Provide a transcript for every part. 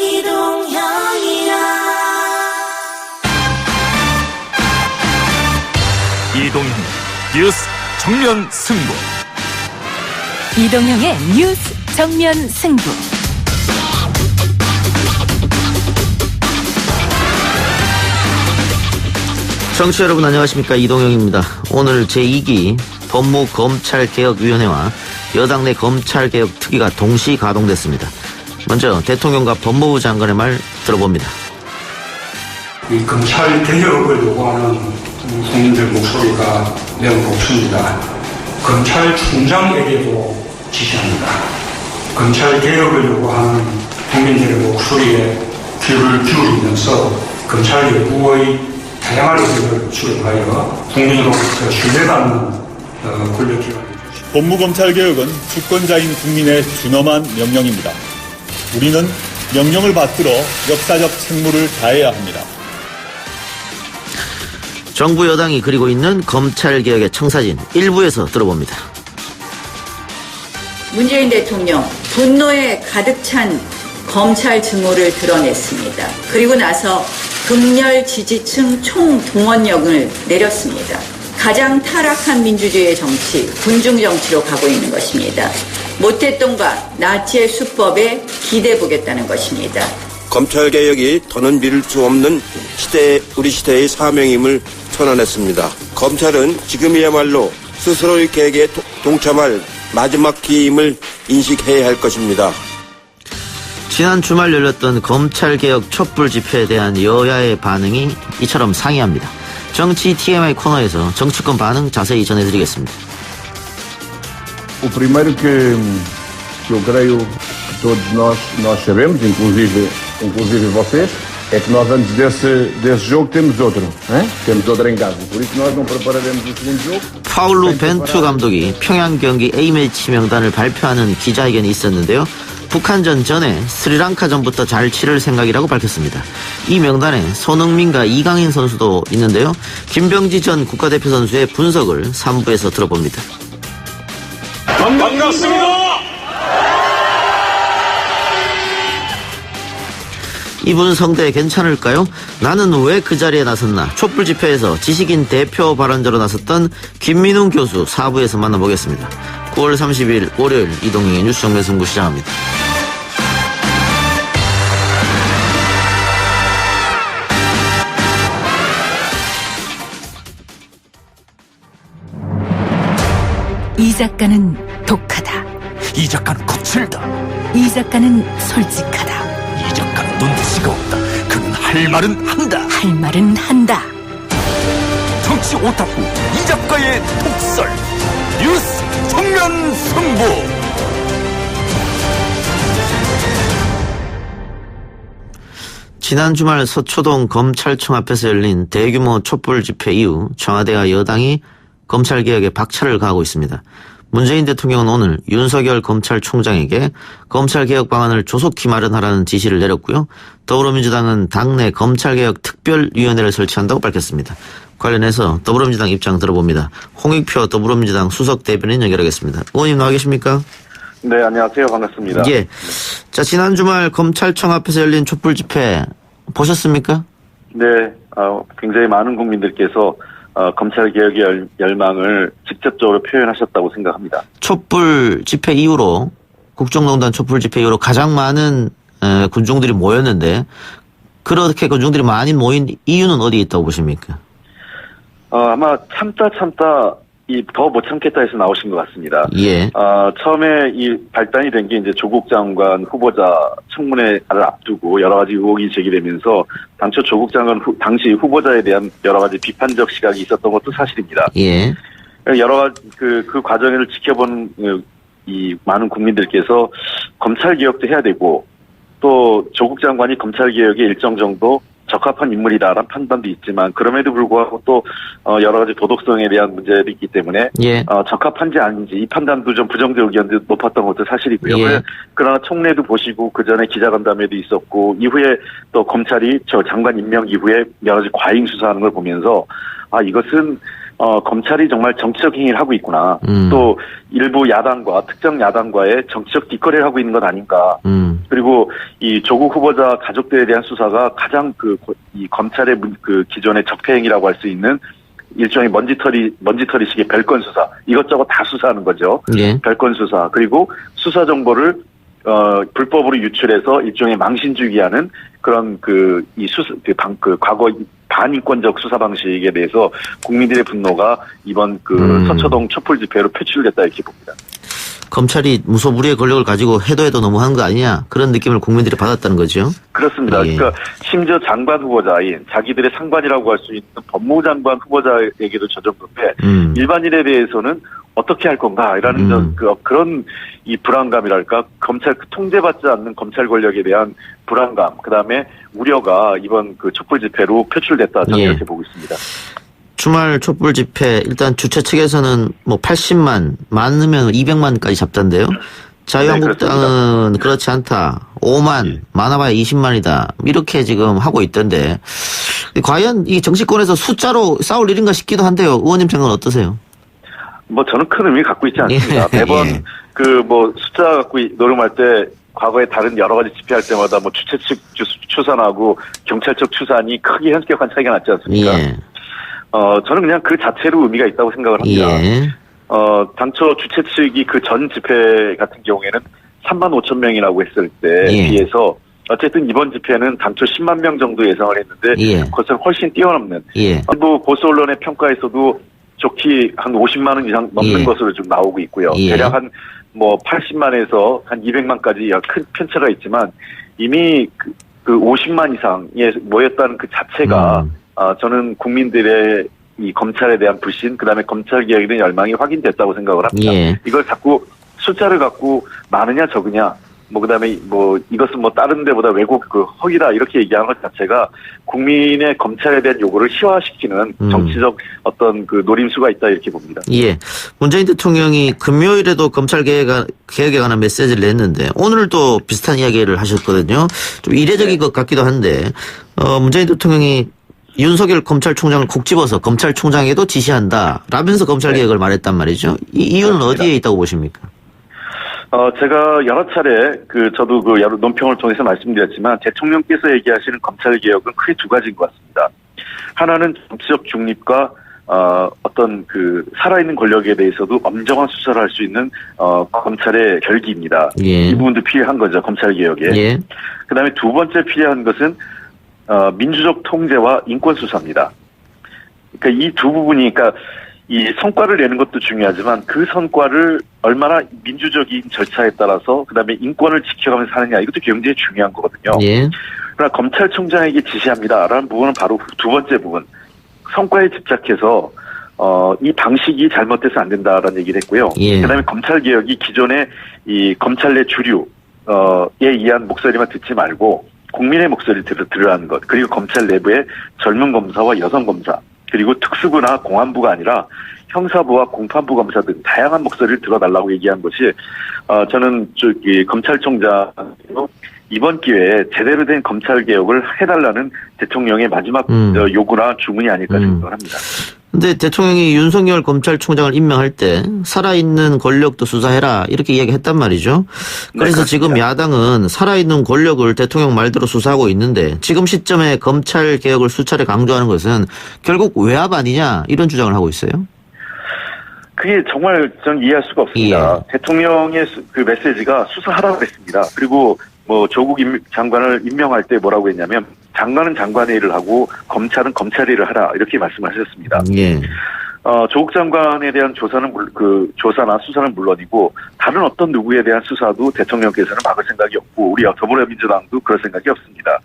이동형 뉴스 정면 승부. 이동형의 뉴스 정면 승부. 청취자 여러분 안녕하십니까, 이동형입니다. 오늘 제2기 법무검찰개혁위원회와 여당 내 검찰개혁특위가 동시 가동됐습니다. 먼저 대통령과 법무부 장관의 말 들어봅니다. 이 검찰개혁을 요구하는 국민들 목소리가 매우 높습니다. 검찰총장에게도 지시합니다. 검찰개혁을 요구하는 국민들의 목소리에 귀를 기울이면서 검찰 내부의 다양한 의견을 수렴하여 국민으로부터 신뢰받는 권력기관이 되십시오. 법무검찰개혁은 주권자인 국민의 준엄한 명령입니다. 우리는 명령을 받들어 역사적 책무를 다해야 합니다. 정부 여당이 그리고 있는 검찰개혁의 청사진 일부에서 들어봅니다. 문재인 대통령 분노에 가득 찬 검찰 증오를 드러냈습니다. 그리고 나서 극렬 지지층 총동원령을 내렸습니다. 가장 타락한 민주주의의 정치, 군중정치로 가고 있는 것입니다. 모태똥과 나치의 수법에 기대보겠다는 것입니다. 검찰개혁이 더는 미룰 수 없는 우리 시대의 사명임을 선언했습니다. 검찰은 지금이야말로 스스로의 개혁에 동참할 마지막 기회임을 인식해야 할 것입니다. 지난 주말 열렸던 검찰개혁 촛불 집회에 대한 여야의 반응이 이처럼 상이합니다. 정치 TMI 코너에서 정치권 반응 자세히 전해드리겠습니다. O primeiro que eu creio que todos nós sabemos, inclusive vocês, é que nós antes desse jogo temos outro, temos outro em casa. Por isso nós não prepararemos o segundo jogo. 파울루 벤투 감독이 평양 경기 A매치 명단을 발표하는 기자회견이 있었는데요. 북한전 전에 스리랑카전부터 잘 치를 생각이라고 밝혔습니다. 이 명단에 손흥민과 이강인 선수도 있는데요. 김병지 전 국가대표 선수의 분석을 3부에서 들어봅니다. 반갑습니다. 이분 성대 괜찮을까요? 나는 왜 그 자리에 나섰나? 촛불 집회에서 지식인 대표 발언자로 나섰던 김민웅 교수 4부에서 만나보겠습니다. 9월 30일 월요일 이동형의 뉴스 정면 승부 시작합니다. 이 작가는 독하다. 이 작가는 거칠다. 이 작가는 솔직하다. 이 작가는 눈치가 없다. 그는 할 말은 한다. 할 말은 한다. 정치 오타쿠 이 작가의 독설. 뉴스 정면 승부. 지난 주말 서초동 검찰청 앞에서 열린 대규모 촛불 집회 이후 청와대와 여당이 검찰개혁에 박차를 가하고 있습니다. 문재인 대통령은 오늘 윤석열 검찰총장에게 검찰개혁 방안을 조속히 마련하라는 지시를 내렸고요. 더불어민주당은 당내 검찰개혁 특별위원회를 설치한다고 밝혔습니다. 관련해서 더불어민주당 입장 들어봅니다. 홍익표 더불어민주당 수석 대변인 연결하겠습니다. 의원님 나와 계십니까? 네, 안녕하세요. 반갑습니다. 예. 자, 지난 주말 검찰청 앞에서 열린 촛불 집회 보셨습니까? 네, 굉장히 많은 국민들께서 검찰개혁의 열망을 직접적으로 표현하셨다고 생각합니다. 촛불 집회 이후로, 국정농단 촛불 집회 이후로 가장 많은 군중들이 모였는데, 그렇게 군중들이 많이 모인 이유는 어디에 있다고 보십니까? 아마 참다 더 못 참겠다 해서 나오신 것 같습니다. 예. 처음에 이 발단이 된 게 이제 조국 장관 후보자 청문회를 앞두고 여러 가지 의혹이 제기되면서 당초 조국 장관 당시 후보자에 대한 여러 가지 비판적 시각이 있었던 것도 사실입니다. 예. 여러 가지 그 과정을 지켜본 이 많은 국민들께서 검찰 개혁도 해야 되고 또 조국 장관이 검찰 개혁에 일정 정도 적합한 인물이다라는 판단도 있지만 그럼에도 불구하고 또 여러 가지 도덕성에 대한 문제들이 있기 때문에 예. 적합한지 아닌지 이 판단도 좀 부정적 의견도 높았던 것도 사실이고요. 예. 그러나 총례도 보시고 그 전에 기자간담회도 있었고 이후에 또 검찰이 저 장관 임명 이후에 여러 가지 과잉 수사하는 걸 보면서 이것은 검찰이 정말 정치적 행위를 하고 있구나. 또 일부 야당과 특정 야당과의 정치적 뒷거래를 하고 있는 것 아닌가. 그리고 이 조국 후보자 가족들에 대한 수사가 가장 이 검찰의 그 기존의 적폐행위라고 할 수 있는 일종의 먼지털이식의 별건 수사, 이것저것 다 수사하는 거죠. 예. 별건 수사. 그리고 수사 정보를 불법으로 유출해서 일종의 망신주기하는 그런 과거 반인권적 수사 방식에 대해서 국민들의 분노가 이번 서초동 촛불 집회로 표출됐다 이렇게 봅니다. 검찰이 무소불위의 권력을 가지고 해도 너무한 거 아니냐, 그런 느낌을 국민들이 받았다는 거죠. 그렇습니다. 예. 그러니까 심지어 장관 후보자인 자기들의 상관이라고 할 수 있는 법무부 장관 후보자에게도 저 정도인데 일반인에 대해서는 어떻게 할 건가라는 그런 이 불안감이랄까, 검찰 통제받지 않는 검찰 권력에 대한 불안감, 그다음에 우려가 이번 촛불 집회로 표출됐다, 저는 이렇게 보고 있습니다. 주말 촛불 집회, 일단 주최 측에서는 80만, 많으면 200만까지 잡던데요. 자유한국당은 그렇지 않다. 5만, 많아봐야 20만이다. 이렇게 지금 하고 있던데, 과연 이 정치권에서 숫자로 싸울 일인가 싶기도 한데요. 의원님 생각은 어떠세요? 저는 큰 의미 갖고 있지 않습니다. 매번 숫자 갖고 노름할 때 과거에 다른 여러 가지 집회할 때마다 주최 측 추산하고 경찰 측 추산이 크게 현격한 차이가 났지 않습니까? 예. 저는 그냥 그 자체로 의미가 있다고 생각을 합니다. 예. 당초 주최 측이 그 전 집회 같은 경우에는 3만 5천 명이라고 했을 때에 예. 비해서 어쨌든 이번 집회는 당초 10만 명 정도 예상을 했는데 예. 그것을 훨씬 뛰어넘는, 예. 일부 보수 언론의 평가에서도 좋게 한 50만 원 이상 넘는 예. 것으로 좀 나오고 있고요. 예. 대략 한 80만에서 한 200만까지 큰 편차가 있지만 이미 그 50만 이상에 모였다는 그 자체가 저는 국민들의 이 검찰에 대한 불신, 그다음에 검찰 개혁에 대한 열망이 확인됐다고 생각을 합니다. 예. 이걸 자꾸 숫자를 갖고 많으냐 적으냐, 그다음에 이것은 다른 데보다 왜곡 허위다 이렇게 얘기하는 것 자체가 국민의 검찰에 대한 요구를 희화시키는 정치적 어떤 노림수가 있다 이렇게 봅니다. 예. 문재인 대통령이 금요일에도 검찰 개혁에 관한 메시지를 냈는데 오늘도 비슷한 이야기를 하셨거든요. 좀 이례적인 것 같기도 한데, 문재인 대통령이 윤석열 검찰총장을 콕 집어서 검찰총장에도 지시한다 라면서 검찰 개혁을 말했단 말이죠. 이 이유는 그렇습니다. 어디에 있다고 보십니까? 제가 여러 차례 저도 여러 논평을 통해서 말씀드렸지만 대통령께서 얘기하시는 검찰 개혁은 크게 두 가지인 것 같습니다. 하나는 정치적 중립과 어떤 살아있는 권력에 대해서도 엄정한 수사를 할 수 있는 검찰의 결기입니다. 예. 이 부분도 필요한 거죠, 검찰 개혁에. 예. 그다음에 두 번째 필요한 것은 민주적 통제와 인권 수사입니다. 그러니까 이 두 부분이, 이 성과를 내는 것도 중요하지만 그 성과를 얼마나 민주적인 절차에 따라서 그다음에 인권을 지켜가면서 하느냐, 이것도 굉장히 중요한 거거든요. 예. 그러나 검찰총장에게 지시합니다라는 부분은 바로 두 번째 부분, 성과에 집착해서 이 방식이 잘못돼서 안 된다라는 얘기를 했고요. 예. 그다음에 검찰 개혁이 기존의 이 검찰 내 주류에 의한 목소리만 듣지 말고 국민의 목소리를 들으라는 것, 그리고 검찰 내부의 젊은 검사와 여성 검사, 그리고 특수부나 공안부가 아니라 형사부와 공판부 검사 등 다양한 목소리를 들어달라고 얘기한 것이 저는 검찰총장 이번 기회에 제대로 된 검찰 개혁을 해달라는 대통령의 마지막 요구나 주문이 아닐까 생각을 합니다. 근데 대통령이 윤석열 검찰총장을 임명할 때 살아있는 권력도 수사해라 이렇게 이야기했단 말이죠. 그래서 네, 지금 야당은 살아있는 권력을 대통령 말대로 수사하고 있는데 지금 시점에 검찰 개혁을 수차례 강조하는 것은 결국 외압 아니냐, 이런 주장을 하고 있어요. 그게 정말 전 이해할 수가 없습니다. 예. 대통령의 메시지가 수사하라고 했습니다. 그리고 조국 장관을 임명할 때 뭐라고 했냐면 장관은 장관의 일을 하고 검찰은 검찰의 일을 하라, 이렇게 말씀하셨습니다. 예. 조국 장관에 대한 조사나 수사는 물론이고 다른 어떤 누구에 대한 수사도 대통령께서는 막을 생각이 없고 우리 더불어민주당도 그럴 생각이 없습니다.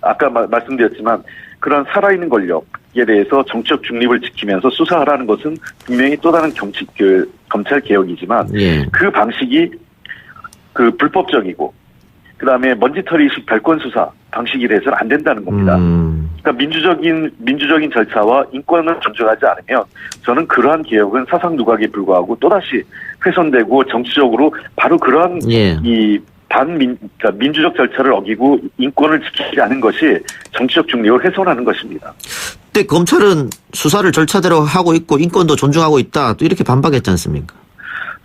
아까 말씀드렸지만 그런 살아있는 권력에 대해서 정치적 중립을 지키면서 수사하라는 것은 분명히 또 다른 검찰 개혁이지만 예. 그 방식이 불법적이고 그다음에 먼지털이식 별건 수사 방식이 돼서는 안 된다는 겁니다. 그러니까 민주적인 절차와 인권을 존중하지 않으면 저는 그러한 개혁은 사상 누각에 불과하고 또다시 훼손되고 정치적으로 바로 그러한 예. 그러니까 민주적 절차를 어기고 인권을 지키지 않은 것이 정치적 중립을 훼손하는 것입니다. 근데 검찰은 수사를 절차대로 하고 있고 인권도 존중하고 있다, 또 이렇게 반박했지 않습니까?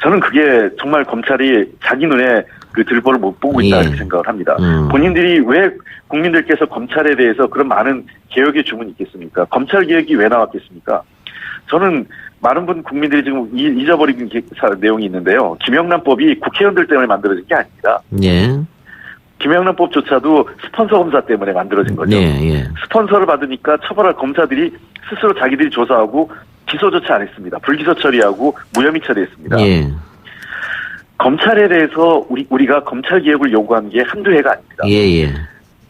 저는 그게 정말 검찰이 자기 눈에 그 들보를 못 보고 있다 예. 이렇게 생각을 합니다. 본인들이 왜 국민들께서 검찰에 대해서 그런 많은 개혁의 주문이 있겠습니까? 검찰 개혁이 왜 나왔겠습니까? 저는 많은 국민들이 지금 잊어버린 내용이 있는데요. 김영란법이 국회의원들 때문에 만들어진 게 아닙니다. 예. 김영란법조차도 스폰서 검사 때문에 만들어진 거죠. 예. 스폰서를 받으니까 처벌할 검사들이 스스로 자기들이 조사하고 기소조차 안 했습니다. 불기소 처리하고 무혐의 처리했습니다. 예. 검찰에 대해서 우리가 검찰 개혁을 요구한 게 한두 해가 아닙니다. 예.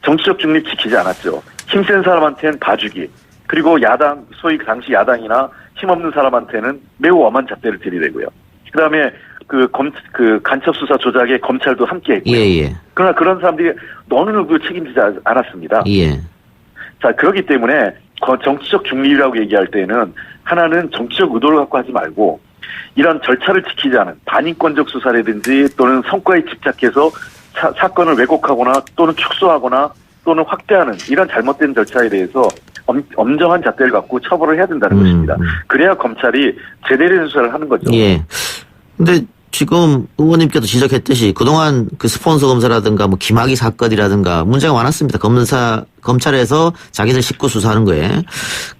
정치적 중립 지키지 않았죠. 힘센 사람한테는 봐주기, 그리고 야당, 소위 당시 야당이나 힘없는 사람한테는 매우 엄한 잣대를 들이대고요. 그다음에 그 간첩 수사 조작에 검찰도 함께했고요. 예. 그러나 그런 사람들이 어느 누구 책임지지 않았습니다. 예. 자, 그렇기 때문에 정치적 중립이라고 얘기할 때는 하나는 정치적 의도를 갖고 하지 말고 이런 절차를 지키지 않은 반인권적 수사라든지 또는 성과에 집착해서 사건을 왜곡하거나 또는 축소하거나 또는 확대하는 이런 잘못된 절차에 대해서 엄정한 잣대를 갖고 처벌을 해야 된다는 것입니다. 그래야 검찰이 제대로 된 수사를 하는 거죠. 예. 근데 지금 의원님께도 지적했듯이 그동안 그 스폰서 검사라든가 뭐 김학의 사건이라든가 문제가 많았습니다. 검찰에서 자기들 식구 수사하는 거에.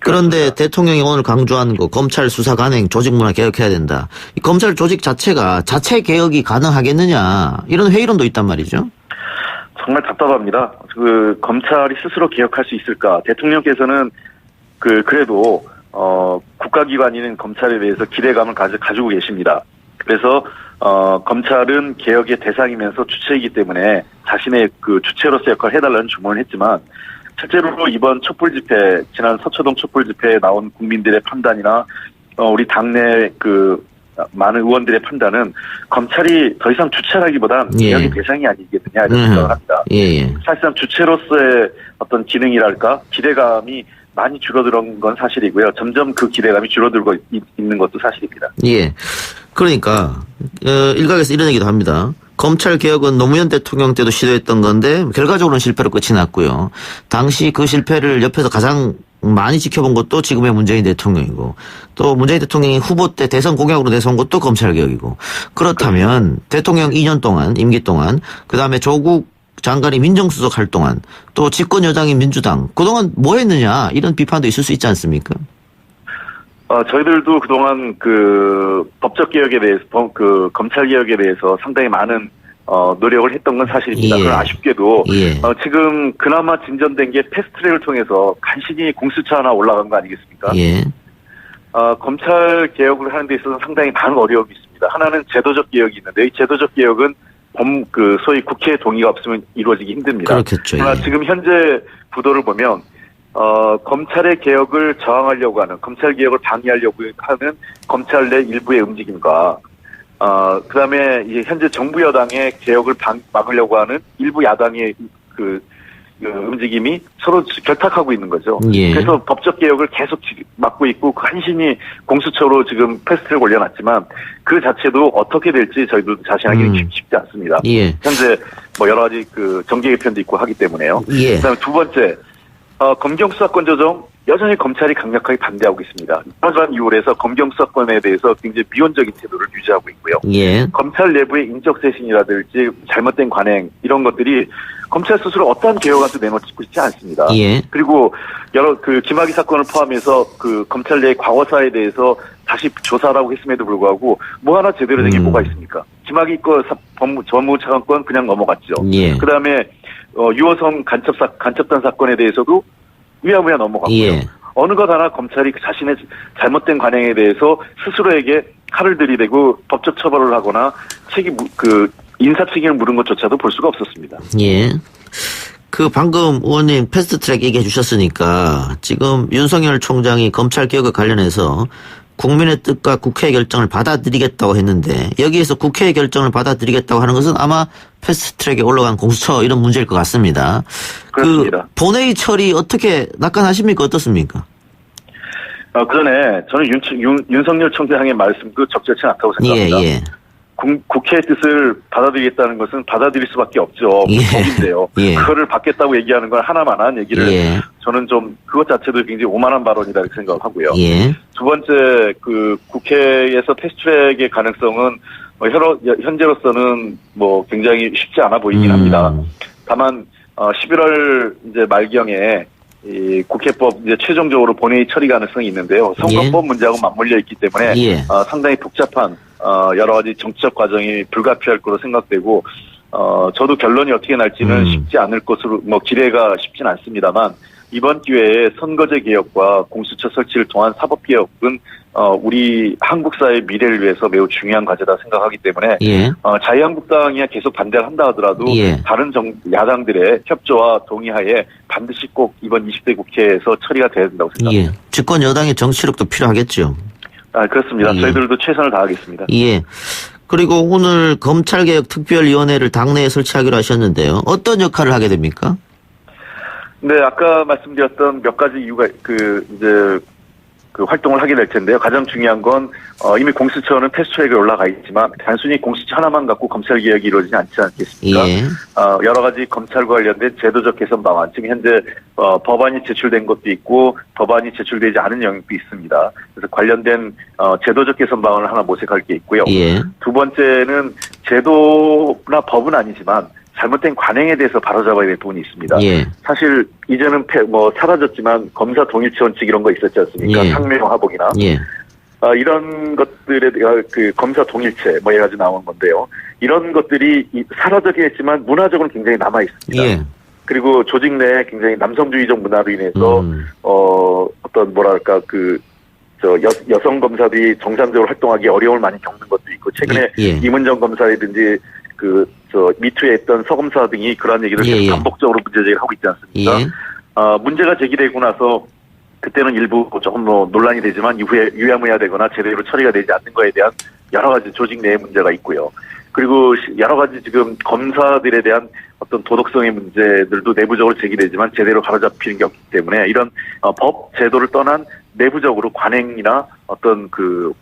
그런데 그렇습니다. 대통령이 오늘 강조한 거 검찰 수사 관행 조직 문화 개혁해야 된다. 이 검찰 조직 자체가 자체 개혁이 가능하겠느냐 이런 회의론도 있단 말이죠. 정말 답답합니다. 그 검찰이 스스로 개혁할 수 있을까? 대통령께서는 그래도 국가기관인 검찰에 대해서 기대감을 가지고 계십니다. 그래서 검찰은 개혁의 대상이면서 주체이기 때문에 자신의 그 주체로서 역할을 해달라는 주문을 했지만 실제로 이번 촛불 집회, 지난 서초동 촛불 집회에 나온 국민들의 판단이나 우리 당내 많은 의원들의 판단은 검찰이 더 이상 주체라기보단 개혁의 대상이 아니겠느냐 이런 생각을 합니다. 사실상 주체로서의 어떤 기능이랄까 기대감이 많이 줄어든 건 사실이고요. 점점 그 기대감이 줄어들고 있는 것도 사실입니다. 예. 그러니까 일각에서 이런 얘기도 합니다. 검찰 개혁은 노무현 대통령 때도 시도했던 건데 결과적으로는 실패로 끝이 났고요. 당시 그 실패를 옆에서 가장 많이 지켜본 것도 지금의 문재인 대통령이고 또 문재인 대통령이 후보 때 대선 공약으로 내세운 것도 검찰 개혁이고 그렇다면 대통령 2년 동안 임기 동안 그다음에 조국 장관이 민정수석 할 동안 또 집권 여당인 민주당 그동안 뭐 했느냐 이런 비판도 있을 수 있지 않습니까? 저희들도 그동안 법적 개혁에 대해서 검찰 개혁에 대해서 상당히 많은 노력을 했던 건 사실입니다. 그러나 아쉽게도 지금 그나마 진전된 게 패스트트랙을 통해서 간신히 공수처 하나 올라간 거 아니겠습니까? 검찰 개혁을 하는 데 있어서 상당히 많은 어려움이 있습니다. 하나는 제도적 개혁이 있는데 이 제도적 개혁은 소위 국회 동의가 없으면 이루어지기 힘듭니다. 그렇겠죠. 그러나 지금 현재 구도를 보면 검찰의 개혁을 저항하려고 하는, 검찰 개혁을 방해하려고 하는 검찰 내 일부의 움직임과, 그 다음에 이제 현재 정부 여당의 개혁을 막으려고 하는 일부 야당의 그 움직임이 서로 결탁하고 있는 거죠. 그래서 법적 개혁을 계속 막고 있고, 간신히 공수처로 지금 패스트트랙 올려놨지만, 그 자체도 어떻게 될지 저희도 자신하기는 쉽지 않습니다. 현재 여러 가지 정계 개편도 있고 하기 때문에요. 그 다음에 두 번째, 검경수사권 조정 여전히 검찰이 강력하게 반대하고 있습니다. 그러한 이유에서 검경수사권에 대해서 굉장히 미온적인 태도를 유지하고 있고요. 검찰 내부의 인적 쇄신이라든지 잘못된 관행 이런 것들이 검찰 스스로 어떠한 개혁안도 내놓고 있지 않습니다. 그리고 여러 김학의 사건을 포함해서 검찰 내의 과거사에 대해서 다시 조사라고 했음에도 불구하고 뭐 하나 제대로 된 게 뭐가 있습니까? 김학의 법무부 차관권 그냥 넘어갔죠. 그다음에 유호성 간첩단 사건에 대해서도 위야무야 넘어갔고요. 어느 것 하나 검찰이 자신의 잘못된 관행에 대해서 스스로에게 칼을 들이대고 법적 처벌을 하거나 인사 책임을 물은 것조차도 볼 수가 없었습니다. 방금 의원님 패스트트랙 얘기해 주셨으니까 지금 윤석열 총장이 검찰 개혁과 관련해서 국민의 뜻과 국회의 결정을 받아들이겠다고 했는데 여기에서 국회의 결정을 받아들이겠다고 하는 것은 아마 패스트트랙에 올라간 공수처 이런 문제일 것 같습니다. 그렇습니다. 본회의 처리 어떻게 낙관하십니까? 어떻습니까? 그 전에 저는 윤석열 총장의 말씀도 적절치 않다고 생각합니다. 국회의 뜻을 받아들이겠다는 것은 받아들일 수밖에 없죠. 법인데요. 그거를 받겠다고 얘기하는 건 하나만한 얘기를 저는 좀 그것 자체도 굉장히 오만한 발언이다 생각을 하고요. 두 번째 국회에서 패스트트랙의 가능성은 현재로서는 뭐 굉장히 쉽지 않아 보이긴 합니다. 다만 11월 이제 말경에 이 국회법 이제 최종적으로 본회의 처리 가능성이 있는데요. 선거법 문제하고 맞물려 있기 때문에 상당히 복잡한 여러 가지 정치적 과정이 불가피할 거로 생각되고 저도 결론이 어떻게 날지는 쉽지 않을 것으로 뭐 기대가 쉽진 않습니다만 이번 기회에 선거제 개혁과 공수처 설치를 통한 사법 개혁은 우리 한국 사회의 미래를 위해서 매우 중요한 과제다 생각하기 때문에 자유한국당이 계속 반대를 한다 하더라도 다른 야당들의 협조와 동의하에 반드시 꼭 이번 20대 국회에서 처리가 돼야 된다고 생각합니다. 집권 여당의 정치력도 필요하겠죠. 그렇습니다. 저희들도 최선을 다하겠습니다. 그리고 오늘 검찰개혁 특별위원회를 당내에 설치하기로 하셨는데요. 어떤 역할을 하게 됩니까? 네, 아까 말씀드렸던 몇 가지 이유가 활동을 하게 될 텐데요. 가장 중요한 건 이미 공수처는 패스트트랙에 올라가 있지만 단순히 공수처 하나만 갖고 검찰 개혁이 이루어지지 않지 않겠습니까? 여러 가지 검찰과 관련된 제도적 개선 방안, 지금 현재 법안이 제출된 것도 있고 법안이 제출되지 않은 영역도 있습니다. 그래서 관련된 제도적 개선 방안을 하나 모색할 게 있고요. 두 번째는 제도나 법은 아니지만 잘못된 관행에 대해서 바로잡아야 될 부분이 있습니다. 사실 이제는 사라졌지만 검사 동일체 원칙 이런 거 있었지 않습니까? 상명 하복이나 이런 것들에 그 검사 동일체 뭐 여러 가지 나온 건데요. 이런 것들이 사라지긴 했지만 문화적으로는 굉장히 남아 있습니다. 그리고 조직 내에 굉장히 남성주의적 문화로 인해서 어떤 뭐랄까 여성 검사들이 정상적으로 활동하기 어려움을 많이 겪는 것도 있고 최근에 이문정 검사라든지 미투에 있던 서검사 등이 그러한 얘기를 계속 반복적으로 문제제기를 하고 있지 않습니까? 문제가 제기되고 나서 그때는 일부 조금 논란이 되지만 이후에 유야무야되거나 제대로 처리가 되지 않는 거에 대한 여러 가지 조직 내의 문제가 있고요. 그리고 여러 가지 지금 검사들에 대한 어떤 도덕성의 문제들도 내부적으로 제기되지만 제대로 바로잡히는 게 없기 때문에 이런 법 제도를 떠난 내부적으로 관행이나 어떤 그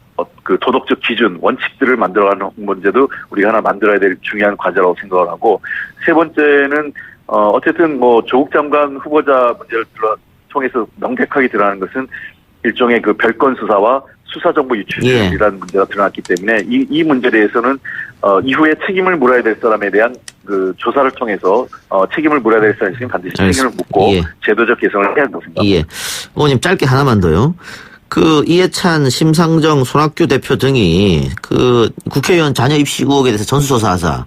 도덕적 기준, 원칙들을 만들어가는 문제도 우리가 하나 만들어야 될 중요한 과제라고 생각을 하고, 세 번째는, 어쨌든 조국 장관 후보자 문제를 통해서 명백하게 드러나는 것은 일종의 그 별건 수사와 수사정보 유출이라는 문제가 드러났기 때문에 이 문제에 대해서는, 이후에 책임을 물어야 될 사람에 대한 그 조사를 통해서, 책임을 물어야 될 사람이 있으면 반드시 책임을 묻고, 제도적 개선을 해야 한다고 생각합니다. 의원님 짧게 하나만 더요. 이해찬, 심상정, 손학규 대표 등이 국회의원 자녀 입시 의혹에 대해서 전수조사하자.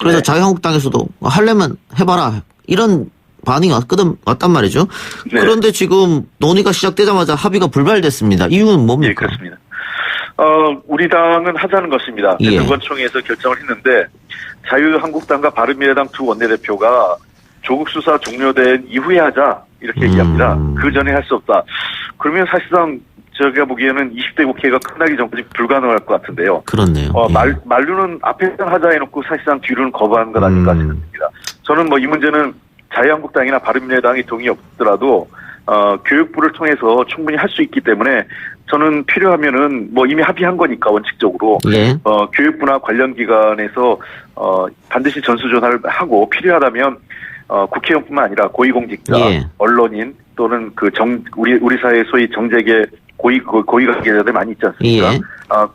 그래서 자유한국당에서도 하려면 해봐라. 이런 반응이 왔단 말이죠. 그런데 지금 논의가 시작되자마자 합의가 불발됐습니다. 이유는 뭡니까? 그렇습니다. 우리 당은 하자는 것입니다. 대법원총회에서 결정을 했는데 자유한국당과 바른미래당 두 원내대표가 조국 수사 종료된 이후에 하자 이렇게 얘기합니다. 그 전에 할 수 없다. 그러면 사실상 제가 보기에는 20대 국회가 끝나기 전까지 불가능할 것 같은데요. 그렇네요. 말로는 앞에서 하자 해놓고 사실상 뒤로는 거부하는 것 아닐까 생각합니다. 저는 이 문제는 자유한국당이나 바른미래당이 동의 없더라도 교육부를 통해서 충분히 할 수 있기 때문에 저는 필요하면은 이미 합의한 거니까 원칙적으로 교육부나 관련 기관에서 반드시 전수조사를 하고 필요하다면 국회의원뿐만 아니라 고위공직자, 언론인 또는 우리 사회 소위 정재계 고위관계자들 많이 있지 않습니까?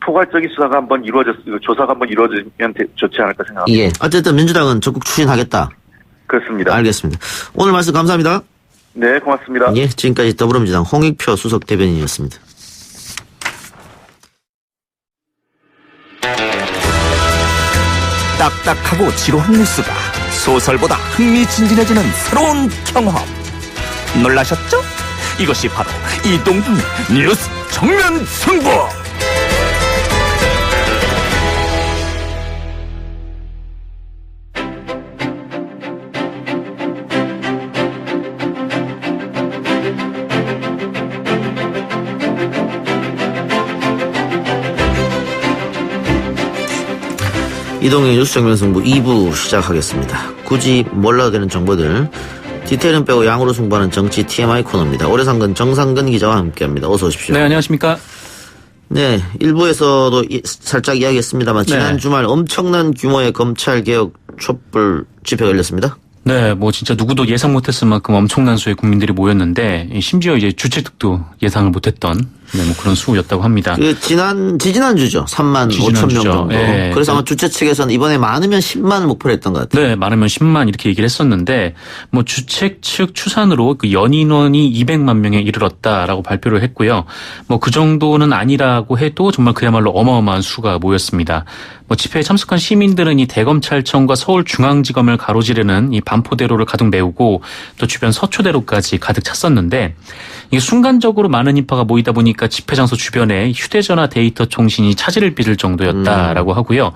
포괄적인 조사가 한번 이루어지면 좋지 않을까 생각합니다. 어쨌든 민주당은 적극 추진하겠다. 그렇습니다. 알겠습니다. 오늘 말씀 감사합니다. 네, 고맙습니다. 지금까지 더불어민주당 홍익표 수석 대변인이었습니다. 딱딱하고 지루한 뉴스가 소설보다 흥미진진해지는 새로운 경험. 놀라셨죠? 이것이 바로 이동준의 뉴스 정면 승부. 이동의 뉴스 정면 승부 2부 시작하겠습니다. 굳이 몰라도 되는 정보들, 디테일은 빼고 양으로 승부하는 정치 TMI 코너입니다. 오래상근 정상근 기자와 함께합니다. 어서 오십시오. 네, 안녕하십니까. 네, 1부에서도 살짝 이야기했습니다만 지난 주말 엄청난 규모의 검찰개혁 촛불 집회가 열렸습니다. 네, 진짜 누구도 예상 못했을 만큼 엄청난 수의 국민들이 모였는데 심지어 이제 주최 측도 예상을 못했던 네, 뭐 그런 수였다고 합니다. 지지난주죠. 3만 5천 명 정도. 네. 그래서 아마 주최 측에서는 이번에 많으면 10만을 목표로 했던 것 같아요. 네, 많으면 10만 이렇게 얘기를 했었는데 뭐 주최 측 추산으로 그 연인원이 200만 명에 이르렀다라고 발표를 했고요. 뭐 그 정도는 아니라고 해도 정말 그야말로 어마어마한 수가 모였습니다. 뭐 집회에 참석한 시민들은 이 대검찰청과 서울중앙지검을 가로지르는 이 반포대로를 가득 메우고 또 주변 서초대로까지 가득 찼었는데 이게 순간적으로 많은 인파가 모이다 보니까 집회 장소 주변에 휴대전화 데이터 통신이 차질을 빚을 정도였다라고 하고요.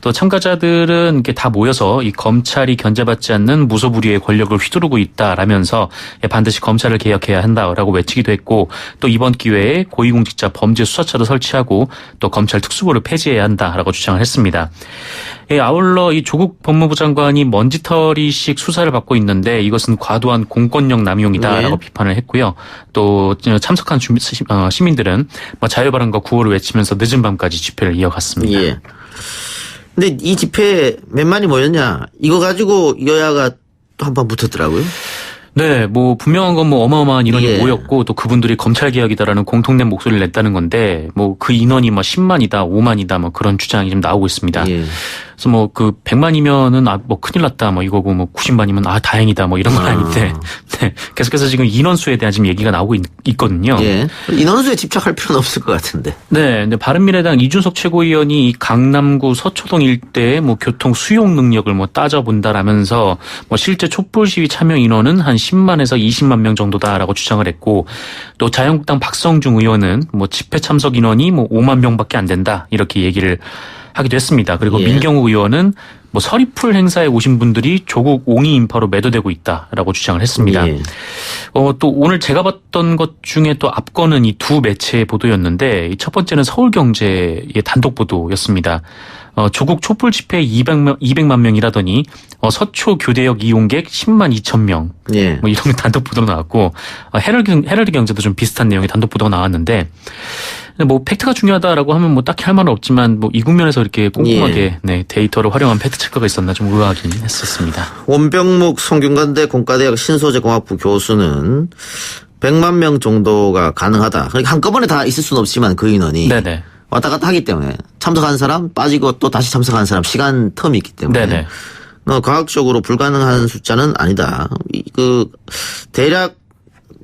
또 참가자들은 이렇게 다 모여서 이 검찰이 견제받지 않는 무소불위의 권력을 휘두르고 있다라면서 반드시 검찰을 개혁해야 한다라고 외치기도 했고 또 이번 기회에 고위공직자 범죄 수사처를 설치하고 또 검찰 특수부를 폐지해야 한다라고 주장을 했습니다. 아울러 이 조국 법무부 장관이 먼지털이식 수사를 받고 있는데 이것은 과도한 공권력 남용이다라고 비판을 했고요. 또 참석한 시민들은 자유발언과 구호를 외치면서 늦은 밤까지 집회를 이어갔습니다. 예. 근데 이 집회에 몇 만이 모였냐? 이거 가지고 여야가 또 한 번 붙었더라고요. 네, 뭐 분명한 건 뭐 어마어마한 인원이 모였고 또 그분들이 검찰 개혁이다라는 공통된 목소리를 냈다는 건데 뭐 그 인원이 뭐 10만이다, 5만이다 뭐 그런 주장이 좀 나오고 있습니다. 그래서 뭐 그 100만이면은 뭐 큰일 났다 뭐 이거고 뭐 90만이면 다행이다 뭐 이런 건 아닌데 네, 계속해서 지금 인원수에 대한 지금 얘기가 나오고 있거든요. 예. 인원수에 집착할 필요는 없을 것 같은데. 네, 근데 바른미래당 이준석 최고위원이 이 강남구 서초동 일대의 뭐 교통 수용 능력을 뭐 따져본다라면서 뭐 실제 촛불 시위 참여 인원은 한 10만에서 20만 명 정도다라고 주장을 했고 또 자유한국당 박성중 의원은 뭐 집회 참석 인원이 뭐 5만 명밖에 안 된다 이렇게 얘기를 하기도 했습니다. 그리고 민경욱 의원은 뭐 서리풀 행사에 오신 분들이 조국 옹이 인파로 매도되고 있다라고 주장을 했습니다. 또 오늘 제가 봤던 것 중에 또 앞거는 이 두 매체의 보도였는데 첫 번째는 서울경제의 단독 보도였습니다. 조국 촛불 집회 200만 명이라더니 서초 교대역 이용객 10만 2천 명. 뭐 이런 단독 보도가 나왔고 헤럴드 경제도 좀 비슷한 내용의 단독 보도가 나왔는데 뭐 팩트가 중요하다라고 하면 뭐 딱히 할 말은 없지만 뭐 이 국면에서 이렇게 꼼꼼하게 데이터를 활용한 팩트 체크가 있었나 좀 의아하긴 했었습니다. 원병묵 성균관대 공과대학 신소재공학부 교수는 100만 명 정도가 가능하다. 그러니까 한꺼번에 다 있을 수는 없지만 그 인원이 왔다 갔다 하기 때문에 참석한 사람 빠지고 또 다시 참석한 사람 시간 텀이 있기 때문에 과학적으로 불가능한 숫자는 아니다. 그 대략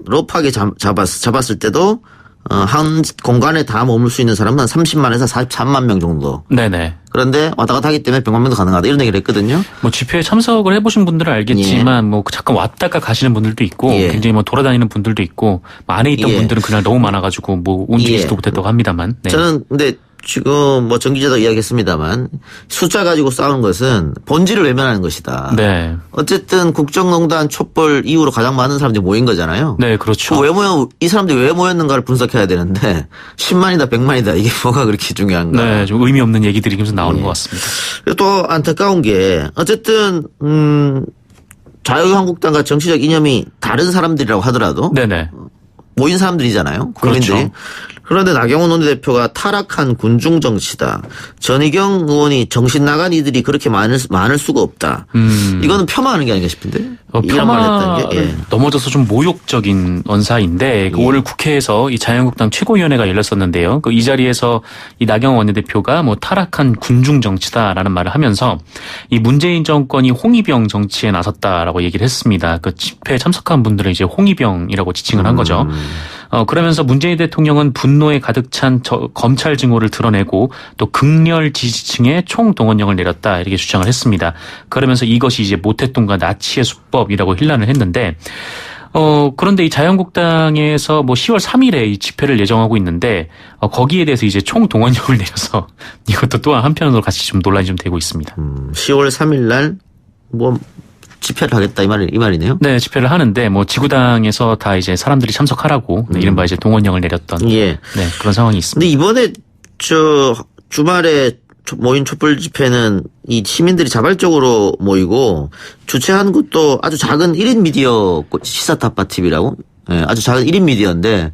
럽하게 잡았을 때도 한 공간에 다 머물 수 있는 사람은 한 30만에서 43만 명 정도. 그런데 왔다 갔다 하기 때문에 100만 명도 가능하다. 이런 얘기를 했거든요. 뭐 집회에 참석을 해보신 분들은 알겠지만 뭐 잠깐 왔다가 가시는 분들도 있고 굉장히 뭐 돌아다니는 분들도 있고 뭐 안에 있던 분들은 그날 너무 많아가지고 뭐 움직이지도 못했다고 합니다만. 저는 근데 지금 뭐 정 기자도 이야기했습니다만 숫자 가지고 싸우는 것은 본질을 외면하는 것이다. 어쨌든 국정농단 촛불 이후로 가장 많은 사람들이 모인 거잖아요. 네, 그렇죠. 이 사람들이 왜 모였는가를 분석해야 되는데 10만이다 100만이다 이게 뭐가 그렇게 중요한가. 네, 좀 의미 없는 얘기들이 계속 나오는 것 같습니다. 그리고 또 안타까운 게 어쨌든 자유한국당과 정치적 이념이 다른 사람들이라고 하더라도 모인 사람들이잖아요. 국민들이. 그런데 나경원 원내대표가 타락한 군중 정치다. 전희경 의원이 정신 나간 이들이 그렇게 많을 수가 없다. 이거는 폄하하는 게 아닌가 싶은데. 폄하를 넘어져서 좀 모욕적인 언사인데 오늘 국회에서 이 자유한국당 최고위원회가 열렸었는데요. 이 자리에서 이 나경원 원내대표가 뭐 타락한 군중 정치다라는 말을 하면서 이 문재인 정권이 홍위병 정치에 나섰다라고 얘기를 했습니다. 그 집회에 참석한 분들은 이제 홍위병이라고 지칭을 한 거죠. 그러면서 문재인 대통령은 분노에 가득 찬 검찰 증오를 드러내고 또 극렬 지지층의 총동원령을 내렸다 이렇게 주장을 했습니다. 그러면서 이것이 이제 모태똥과 나치의 수법이라고 힐난을 했는데 그런데 이 자유한국당에서 뭐 10월 3일에 이 집회를 예정하고 있는데 거기에 대해서 이제 총동원령을 내려서 이것도 또한 한편으로 같이 좀 논란이 좀 되고 있습니다. 10월 3일 날 뭐 집회를 하겠다 이 말이네요. 네, 집회를 하는데 뭐 지구당에서 다 이제 사람들이 참석하라고 이른바 이제 동원령을 내렸던 그런 상황이 있습니다. 근데 이번에 주말에 모인 촛불 집회는 이 시민들이 자발적으로 모이고 주최한 것도 아주 작은 1인 미디어 시사타파 TV라고 아주 작은 1인 미디어인데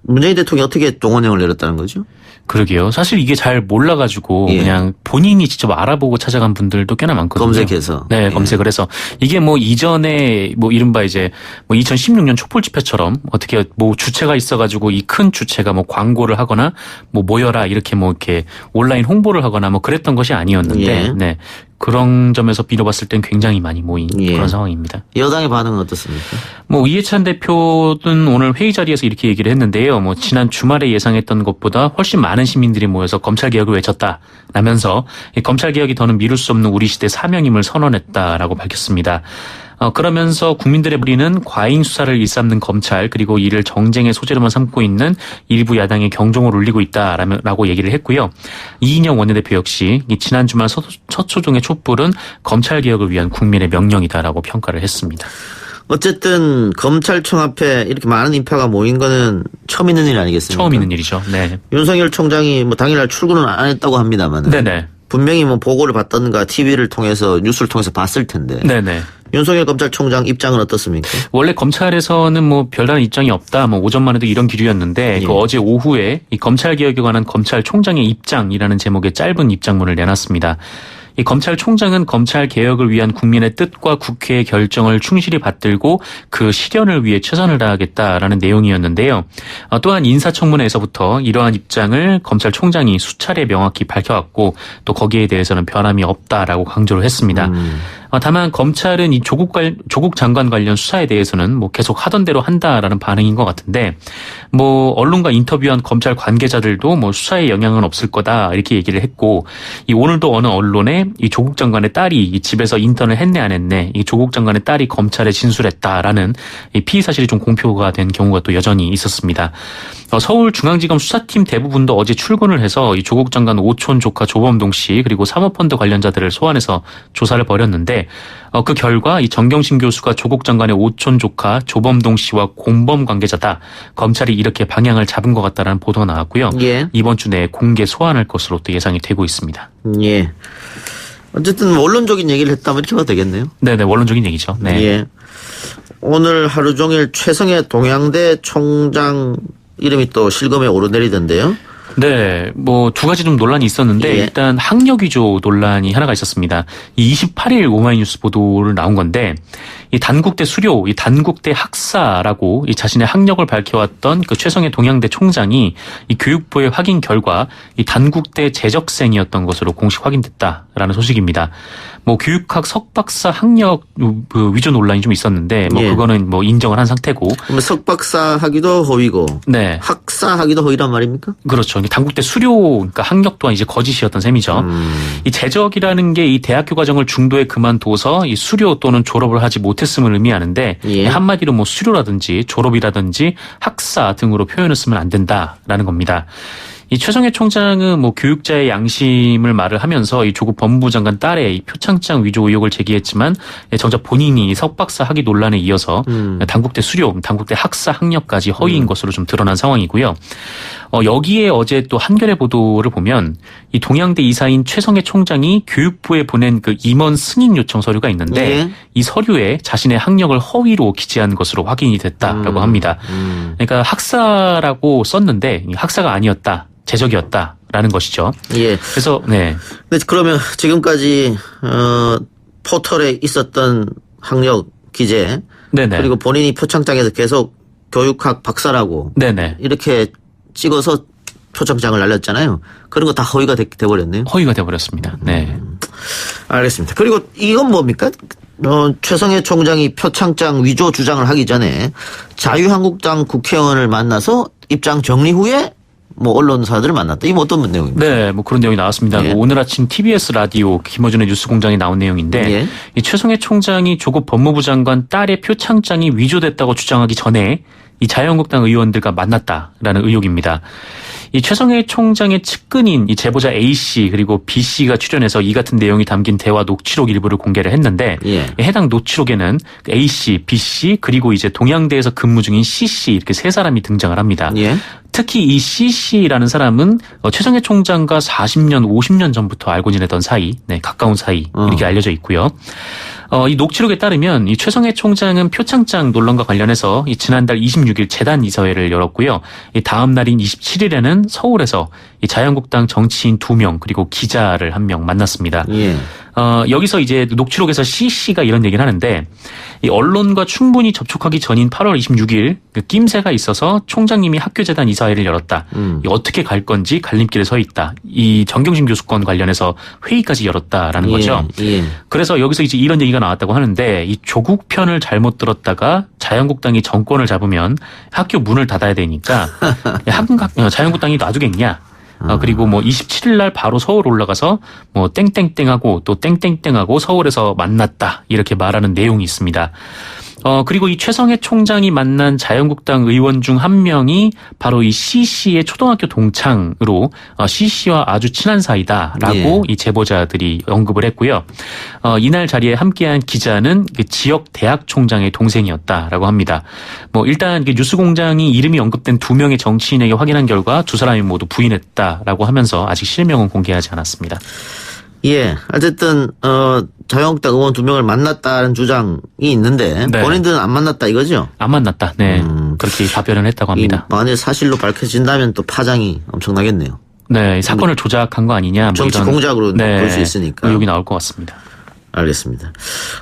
문재인 대통령이 어떻게 동원령을 내렸다는 거죠? 그러게요. 사실 이게 잘 몰라가지고 예. 그냥 본인이 직접 알아보고 찾아간 분들도 꽤나 많거든요. 검색해서. 네, 예. 검색을 해서 이게 뭐 이전에 뭐 이른바 이제 뭐 2016년 촛불 집회처럼 어떻게 뭐 주체가 있어가지고 이 큰 주체가 뭐 광고를 하거나 뭐 모여라 이렇게 뭐 이렇게 온라인 홍보를 하거나 뭐 그랬던 것이 아니었는데 예. 네. 그런 점에서 빌어봤을 땐 굉장히 많이 모인 예. 그런 상황입니다. 여당의 반응은 어떻습니까? 뭐 이해찬 대표는 오늘 회의 자리에서 이렇게 얘기를 했는데요. 뭐 지난 주말에 예상했던 것보다 훨씬 많은 시민들이 모여서 검찰 개혁을 외쳤다라면서 검찰 개혁이 더는 미룰 수 없는 우리 시대 사명임을 선언했다라고 밝혔습니다. 그러면서 국민들의 무리는 과잉 수사를 일삼는 검찰 그리고 이를 정쟁의 소재로만 삼고 있는 일부 야당의 경종을 울리고 있다라고 얘기를 했고요. 이인영 원내대표 역시 지난 주말 서초동의 촛불은 검찰 개혁을 위한 국민의 명령이다라고 평가를 했습니다. 어쨌든 검찰청 앞에 이렇게 많은 인파가 모인 거는 처음 있는 일 아니겠습니까? 처음 있는 일이죠. 네. 윤석열 총장이 뭐 당일날 출근은 안 했다고 합니다만 네네. 분명히 뭐 보고를 받던가 TV를 통해서 뉴스를 통해서 봤을 텐데 네네. 윤석열 검찰총장 입장은 어떻습니까? 원래 검찰에서는 뭐 별다른 입장이 없다. 뭐 오전만 해도 이런 기류였는데 예. 그 어제 오후에 이 검찰 개혁에 관한 검찰총장의 입장이라는 제목의 짧은 입장문을 내놨습니다. 이 검찰총장은 검찰 개혁을 위한 국민의 뜻과 국회의 결정을 충실히 받들고 그 실현을 위해 최선을 다하겠다라는 내용이었는데요. 또한 인사청문회에서부터 이러한 입장을 검찰총장이 수차례 명확히 밝혀왔고 또 거기에 대해서는 변함이 없다라고 강조를 했습니다. 다만 검찰은 이 조국 장관 관련 수사에 대해서는 뭐 계속 하던 대로 한다라는 반응인 것 같은데 뭐 언론과 인터뷰한 검찰 관계자들도 뭐 수사에 영향은 없을 거다 이렇게 얘기를 했고 이 오늘도 어느 언론에 이 조국 장관의 딸이 이 집에서 인턴을 했네 안 했네 이 조국 장관의 딸이 검찰에 진술했다라는 이 피의 사실이 좀 공표가 된 경우가 또 여전히 있었습니다. 서울중앙지검 수사팀 대부분도 어제 출근을 해서 이 조국 장관 오촌 조카 조범동 씨 그리고 사모펀드 관련자들을 소환해서 조사를 벌였는데 그 결과 이 정경심 교수가 조국 장관의 오촌 조카 조범동 씨와 공범 관계자다. 검찰이 이렇게 방향을 잡은 것 같다라는 보도가 나왔고요. 예. 이번 주 내에 공개 소환할 것으로 또 예상이 되고 있습니다. 예. 어쨌든 원론적인 얘기를 했다면 이렇게 봐도 되겠네요. 네네 원론적인 얘기죠. 네. 예. 오늘 하루 종일 최성해 동양대 총장 이름이 또 실검에 오르내리던데요. 네, 뭐 두 가지 좀 논란이 있었는데 예. 일단 학력 위조 논란이 하나가 있었습니다. 이 28일 오마이뉴스 보도를 나온 건데 이 단국대 수료, 이 단국대 학사라고 이 자신의 학력을 밝혀왔던 그 최성해 동양대 총장이 이 교육부의 확인 결과 이 단국대 재적생이었던 것으로 공식 확인됐다라는 소식입니다. 뭐 교육학 석박사 학력 그 위조 논란이 좀 있었는데 뭐 예. 그거는 뭐 인정을 한 상태고. 그러면 석박사 하기도 허위고 네. 학사 하기도 허위란 말입니까? 그렇죠. 단국대 수료, 그러니까 학력 또한 이제 거짓이었던 셈이죠. 이 재적이라는 게 이 대학교 과정을 중도에 그만둬서 이 수료 또는 졸업을 하지 못했음을 의미하는데 예. 한마디로 뭐 수료라든지 졸업이라든지 학사 등으로 표현을 쓰면 안 된다라는 겁니다. 이 최성해 총장은 뭐 교육자의 양심을 말을 하면서 이 조국 법무부 장관 딸의 이 표창장 위조 의혹을 제기했지만 정작 본인이 석박사 학위 논란에 이어서 단국대 수료, 단국대 학사 학력까지 허위인 것으로 좀 드러난 상황이고요. 여기에 어제 또 한겨레 보도를 보면 이 동양대 이사인 최성해 총장이 교육부에 보낸 그 임원 승인 요청 서류가 있는데 예. 이 서류에 자신의 학력을 허위로 기재한 것으로 확인이 됐다라고 합니다. 그러니까 학사라고 썼는데 학사가 아니었다. 재적이었다라는 것이죠. 예. 그래서 네. 근데 그러면 지금까지 포털에 있었던 학력 기재 네네. 그리고 본인이 표창장에서 계속 교육학 박사라고 네네. 이렇게 찍어서 표창장을 날렸잖아요. 그런 거 다 허위가 돼버렸네요. 허위가 돼버렸습니다. 네. 알겠습니다. 그리고 이건 뭡니까? 최성해 총장이 표창장 위조 주장을 하기 전에 자유한국당 국회의원을 만나서 입장 정리 후에 뭐 언론사들을 만났다. 이거 어떤 내용입니까? 네, 뭐 그런 내용이 나왔습니다. 예. 오늘 아침 TBS 라디오 김어준의 뉴스공장에 나온 내용인데 예. 이 최성해 총장이 조국 법무부 장관 딸의 표창장이 위조됐다고 주장하기 전에 이 자유한국당 의원들과 만났다라는 의혹입니다. 이 최성해 총장의 측근인 이 제보자 A씨 그리고 B씨가 출연해서 이 같은 내용이 담긴 대화 녹취록 일부를 공개를 했는데 예. 해당 녹취록에는 A씨, B씨 그리고 이제 동양대에서 근무 중인 C씨 이렇게 세 사람이 등장을 합니다. 예. 특히 이 CC라는 사람은 최성해 총장과 40년, 50년 전부터 알고 지내던 사이, 가까운 사이 이렇게 알려져 있고요. 이 녹취록에 따르면 이 최성해 총장은 표창장 논란과 관련해서 이 지난달 26일 재단 이사회를 열었고요. 이 다음 날인 27일에는 서울에서 이 자유한국당 정치인 2명 그리고 기자를 1명 만났습니다. 예. 여기서 이제 녹취록에서 CC가 이런 얘기를 하는데 이 언론과 충분히 접촉하기 전인 8월 26일 그 낌새가 있어서 총장님이 학교재단 이사회를 열었다. 어떻게 갈 건지 갈림길에 서 있다. 이 정경심 교수건 관련해서 회의까지 열었다라는 거죠. 예. 그래서 여기서 이제 이런 얘기가 나왔다고 하는데 이 조국 편을 잘못 들었다가 자유한국당이 정권을 잡으면 학교 문을 닫아야 되니까 자유한국당이 놔두겠냐. 그리고 뭐 27일 날 바로 서울 올라가서 뭐 땡땡땡하고 또 땡땡땡하고 서울에서 만났다. 이렇게 말하는 내용이 있습니다. 그리고 이 최성해 총장이 만난 자유한국당 의원 중 한 명이 바로 이 CC의 초등학교 동창으로 CC와 아주 친한 사이다라고 이 제보자들이 언급을 했고요. 이날 자리에 함께한 기자는 그 지역 대학 총장의 동생이었다라고 합니다. 뭐 일단 뉴스공장이 이름이 언급된 2명의 정치인에게 확인한 결과 두 사람이 모두 부인했다라고 하면서 아직 실명은 공개하지 않았습니다. 예. 어쨌든, 자유한국당 의원 2명을 만났다는 주장이 있는데, 본인들은 안 만났다 이거죠? 안 만났다. 네. 그렇게 답변을 했다고 합니다. 만일 사실로 밝혀진다면 또 파장이 엄청나겠네요. 네. 사건을 조작한 거 아니냐. 정치 뭐 이런, 공작으로 볼 수 있으니까. 의혹이 나올 것 같습니다. 알겠습니다.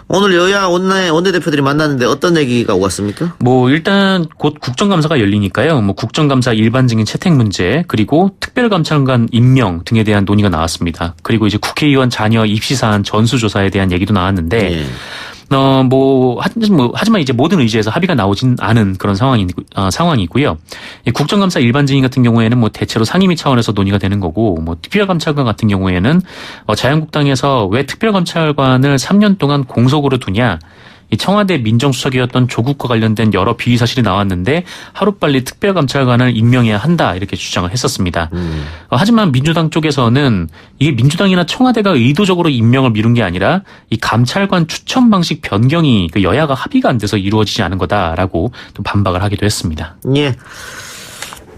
오늘 여야 원내대표들이 만났는데 어떤 얘기가 오갔습니까? 뭐 일단 곧 국정감사가 열리니까요. 뭐 국정감사 일반 증인 채택 문제 그리고 특별감찰관 임명 등에 대한 논의가 나왔습니다. 그리고 이제 국회의원 자녀 입시 사안 전수조사에 대한 얘기도 나왔는데 하지만 이제 모든 의제에서 합의가 나오진 않은 그런 상황이고요. 국정감사 일반 증인 같은 경우에는 뭐 대체로 상임위 차원에서 논의가 되는 거고, 뭐 특별감찰관 같은 경우에는 자유한국당에서 왜 특별감찰관을 3년 동안 공석으로 두냐. 이 청와대 민정수석이었던 조국과 관련된 여러 비위 사실이 나왔는데 하루빨리 특별감찰관을 임명해야 한다 이렇게 주장을 했었습니다. 하지만 민주당 쪽에서는 이게 민주당이나 청와대가 의도적으로 임명을 미룬 게 아니라 이 감찰관 추천 방식 변경이 그 여야가 합의가 안 돼서 이루어지지 않은 거다라고 또 반박을 하기도 했습니다. 예.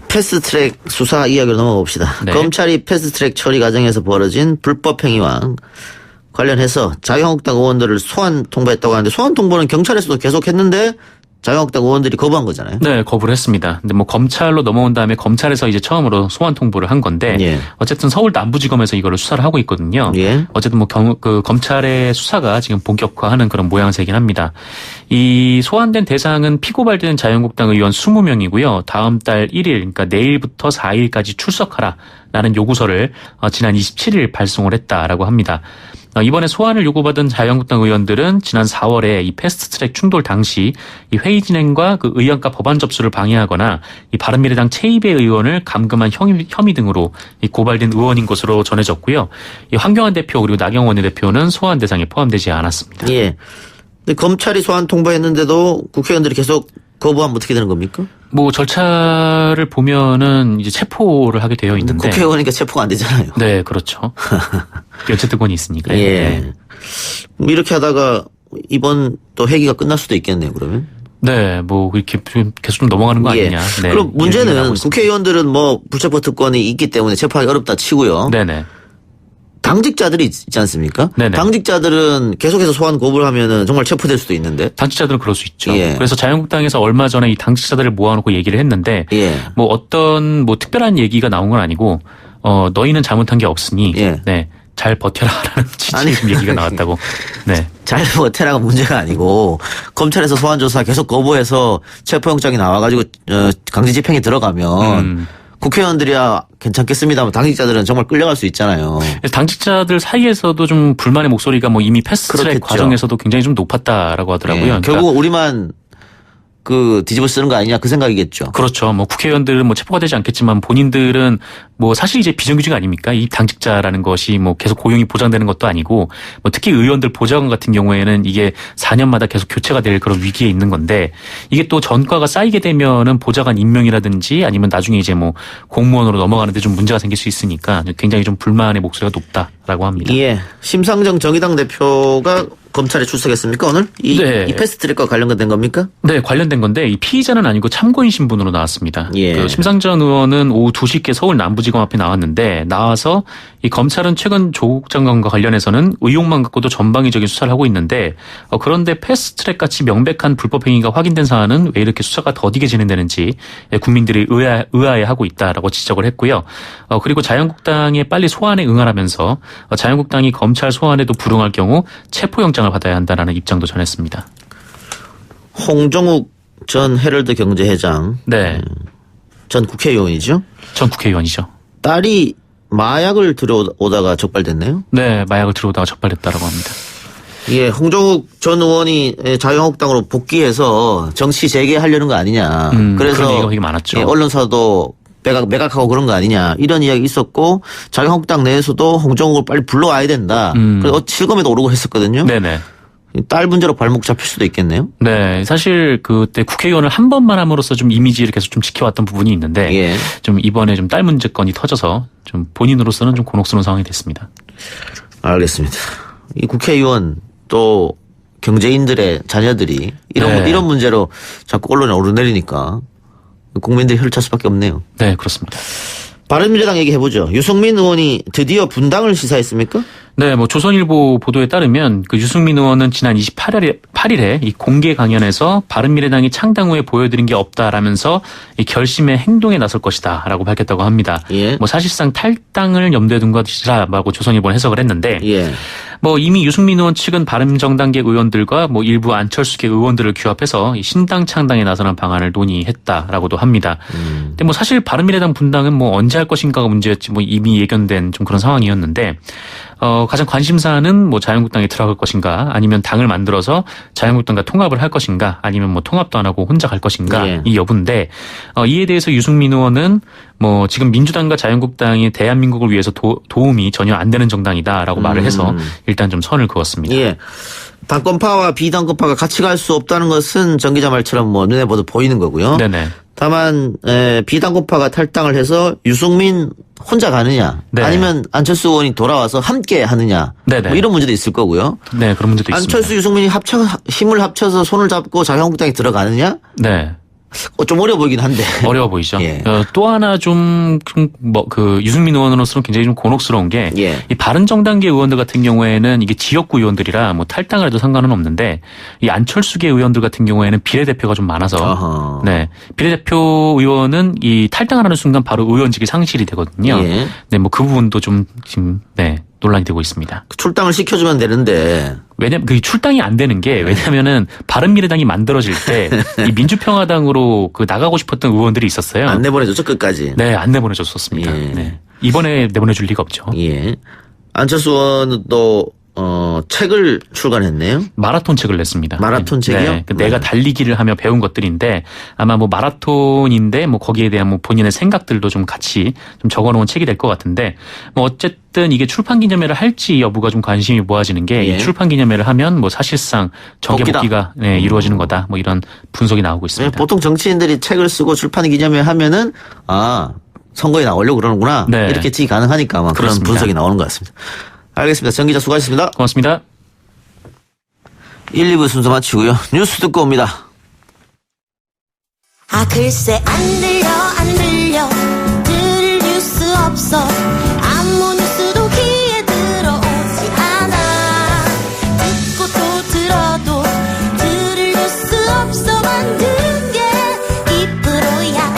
패스트트랙 수사 이야기로 넘어가 봅시다. 네. 검찰이 패스트트랙 처리 과정에서 벌어진 불법 행위와 관련해서 자유한국당 의원들을 소환 통보했다고 하는데 소환 통보는 경찰에서도 계속했는데 자유한국당 의원들이 거부한 거잖아요. 네, 거부를 했습니다. 근데 뭐 검찰로 넘어온 다음에 검찰에서 이제 처음으로 소환 통보를 한 건데 어쨌든 서울 남부지검에서 이거를 수사를 하고 있거든요. 어쨌든 뭐 검찰의 수사가 지금 본격화하는 그런 모양새긴 합니다. 이 소환된 대상은 피고발된 자유한국당 의원 20명이고요. 다음 달 1일, 그러니까 내일부터 4일까지 출석하라라는 요구서를 지난 27일 발송을 했다라고 합니다. 이번에 소환을 요구받은 자유한국당 의원들은 지난 4월에 이 패스트트랙 충돌 당시 이 회의 진행과 그 의안가 법안 접수를 방해하거나 이 바른미래당 최이배 의원을 감금한 혐의 등으로 이 고발된 의원인 것으로 전해졌고요. 이 황교안 대표 그리고 나경원 원내대표는 소환 대상에 포함되지 않았습니다. 예. 근데 검찰이 소환 통보했는데도 국회의원들이 계속 거부하면 어떻게 되는 겁니까? 뭐 절차를 보면은 이제 체포를 하게 되어 있는데 국회의원이니까 체포가 안 되잖아요. 네, 그렇죠. 연체특권이 있으니까요. 예. 네. 이렇게 하다가 이번 또 회기가 끝날 수도 있겠네요. 그러면. 네, 뭐 이렇게 계속 좀 넘어가는 거 아니냐. 네. 그럼 문제는 국회의원들은 뭐 불체포 특권이 있기 때문에 체포하기 어렵다 치고요. 네네. 당직자들이 있지 않습니까? 네네. 당직자들은 계속해서 소환 거부를 하면은 정말 체포될 수도 있는데. 당직자들은 그럴 수 있죠. 예. 그래서 자유한국당에서 얼마 전에 이 당직자들을 모아놓고 얘기를 했는데, 뭐 어떤 뭐 특별한 얘기가 나온 건 아니고, 너희는 잘못한 게 없으니, 네, 잘 버텨라라는 취지의 얘기가 나왔다고. 네. 잘 버텨라가 문제가 아니고 검찰에서 소환 조사 계속 거부해서 체포영장이 나와가지고 강제 집행에 들어가면. 국회의원들이야 괜찮겠습니다만 당직자들은 정말 끌려갈 수 있잖아요. 당직자들 사이에서도 좀 불만의 목소리가 뭐 이미 패스트트랙 과정에서도 굉장히 좀 높았다라고 하더라고요. 그러니까 결국 우리만 뒤집어 쓰는 거 아니냐 그 생각이겠죠. 그렇죠. 뭐 국회의원들은 뭐 체포가 되지 않겠지만 본인들은 뭐 사실 이제 비정규직 아닙니까? 이 당직자라는 것이 뭐 계속 고용이 보장되는 것도 아니고 뭐 특히 의원들 보좌관 같은 경우에는 이게 4년마다 계속 교체가 될 그런 위기에 있는 건데 이게 또 전과가 쌓이게 되면은 보좌관 임명이라든지 아니면 나중에 이제 뭐 공무원으로 넘어가는데 좀 문제가 생길 수 있으니까 굉장히 좀 불만의 목소리가 높다라고 합니다. 예. 심상정 정의당 대표가 검찰에 출석했습니까 오늘? 이 패스트트랙과 관련된 겁니까? 네, 관련된 건데 이 피의자는 아니고 참고인 신분으로 나왔습니다. 예. 그 심상정 의원은 오후 2시께 서울 남부지검 앞에 나왔는데 나와서 이 검찰은 최근 조국 장관과 관련해서는 의혹만 갖고도 전방위적인 수사를 하고 있는데 그런데 패스트트랙 같이 명백한 불법 행위가 확인된 사안은 왜 이렇게 수사가 더디게 진행되는지 국민들이 의아해하고 있다라고 지적을 했고요. 그리고 자유한국당의 빨리 소환에 응하라면서 자유한국당이 검찰 소환에도 불응할 경우 체포영장을 받아야 한다라는 입장도 전했습니다. 홍정욱 전 헤럴드 경제회장, 네, 전 국회의원이죠? 전 국회의원이죠. 딸이 마약을 들어오다가 적발됐네요? 네, 마약을 들어오다가 적발됐다라고 합니다. 예, 홍정욱 전 의원이 자유한국당으로 복귀해서 정치 재개하려는 거 아니냐. 그래서 그런 얘기가 되게 많았죠. 예, 언론사도 매각하고 그런 거 아니냐 이런 이야기 있었고 자유한국당 내에서도 홍정욱을 빨리 불러와야 된다. 그래서 실검에도 오르고 했었거든요. 네네. 딸 문제로 발목 잡힐 수도 있겠네요. 네, 사실 그때 국회의원을 한 번만 함으로써 좀 이미지를 계속 좀 지켜왔던 부분이 있는데 예. 좀 이번에 좀 딸 문제건이 터져서 좀 본인으로서는 좀 곤혹스러운 상황이 됐습니다. 알겠습니다. 이 국회의원 또 경제인들의 자녀들이 이런 문제로 자꾸 언론에 오르내리니까 국민들이 혈찰 수밖에 없네요. 네, 그렇습니다. 바른미래당 얘기해보죠. 유승민 의원이 드디어 분당을 시사했습니까? 네, 뭐 조선일보 보도에 따르면 그 유승민 의원은 지난 28일에 이 공개 강연에서 바른미래당이 창당 후에 보여드린 게 없다라면서 이 결심의 행동에 나설 것이다라고 밝혔다고 합니다. 예. 뭐 사실상 탈당을 염두에 둔 것이라고 조선일보는 해석을 했는데, 예. 뭐 이미 유승민 의원 측은 바른정당계 의원들과 뭐 일부 안철수계 의원들을 규합해서 이 신당 창당에 나서는 방안을 논의했다라고도 합니다. 근데 뭐 사실 바른미래당 분당은 뭐 언제 할 것인가가 문제였지 뭐 이미 예견된 좀 그런 상황이었는데. 가장 관심사는 뭐 자유한국당에 들어갈 것인가 아니면 당을 만들어서 자유한국당과 통합을 할 것인가 아니면 뭐 통합도 안 하고 혼자 갈 것인가 예. 이 여부인데 이에 대해서 유승민 의원은 뭐 지금 민주당과 자유한국당이 대한민국을 위해서 도움이 전혀 안 되는 정당이다라고 말을 해서 일단 좀 선을 그었습니다. 예. 당권파와 비당권파가 같이 갈 수 없다는 것은 정 기자 말처럼 뭐 눈에 봐도 보이는 거고요. 네네. 다만 비당권파가 탈당을 해서 유승민 혼자 가느냐 네. 아니면 안철수 의원이 돌아와서 함께 하느냐 네네. 뭐 이런 문제도 있을 거고요. 네, 그런 문제도 안철수 있습니다. 유승민이 힘을 합쳐서 손을 잡고 자유한국당에 들어가느냐? 네. 좀 어려워 보이긴 한데. 어려워 보이죠. 예. 또 하나 유승민 의원으로서는 굉장히 좀 곤혹스러운 게 예. 이 바른정당계 의원들 같은 경우에는 이게 지역구 의원들이라 뭐 탈당을 해도 상관은 없는데 이 안철수계 의원들 같은 경우에는 비례대표가 좀 많아서 어허. 네. 비례대표 의원은 이 탈당을 하는 순간 바로 의원직이 상실이 되거든요. 예. 네, 뭐 그 부분도 좀 지금 논란이 되고 있습니다. 출당을 시켜주면 되는데. 왜냐면 그 출당이 안 되는 게 왜냐면은 바른미래당이 만들어질 때 이 민주평화당으로 그 나가고 싶었던 의원들이 있었어요. 안 내보내줬죠 끝까지. 네, 안 내보내줬었습니다. 예. 네. 이번에 내보내줄 리가 없죠. 예. 안철수 의원은 또 책을 출간했네요. 마라톤 책을 냈습니다. 마라톤 책이요? 네. 내가 달리기를 하며 배운 것들인데 아마 뭐 마라톤인데 뭐 거기에 대한 뭐 본인의 생각들도 좀 같이 좀 적어놓은 책이 될 것 같은데 뭐 어쨌든 이게 출판 기념회를 할지 여부가 좀 관심이 모아지는 게 예. 이 출판 기념회를 하면 뭐 사실상 정계 복귀가 네, 이루어지는 거다 뭐 이런 분석이 나오고 있습니다. 네, 보통 정치인들이 책을 쓰고 출판 기념회 하면은 선거에 나오려고 그러는구나. 네. 이렇게 지기 가능하니까 아마 그런 그렇습니다. 분석이 나오는 것 같습니다. 알겠습니다. 정 기자 수고하셨습니다. 고맙습니다. 1, 2부 순서 마치고요. 뉴스 듣고 옵니다. 글쎄 안 들려 들을 뉴스 없어 아무 뉴스도 귀에 들어오지 않아 듣고 또 들어도 들을 뉴스 없어 만든 게 이프로야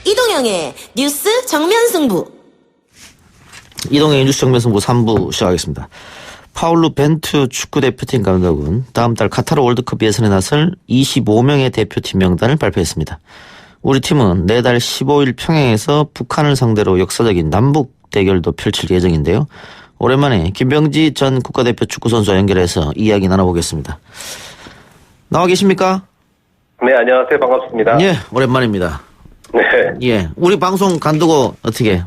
이동영의 뉴스 정면승부 이동의 뉴스 정면승부 3부 시작하겠습니다. 파울루 벤투 축구대표팀 감독은 다음 달 카타르 월드컵 예선에 나설 25명의 대표팀 명단을 발표했습니다. 우리 팀은 내달 15일 평양에서 북한을 상대로 역사적인 남북 대결도 펼칠 예정인데요. 오랜만에 김병지 전 국가대표 축구선수와 연결해서 이야기 나눠보겠습니다. 나와 계십니까? 네, 안녕하세요. 반갑습니다. 예, 오랜만입니다. 네. 예, 우리 방송 간두고 어떻게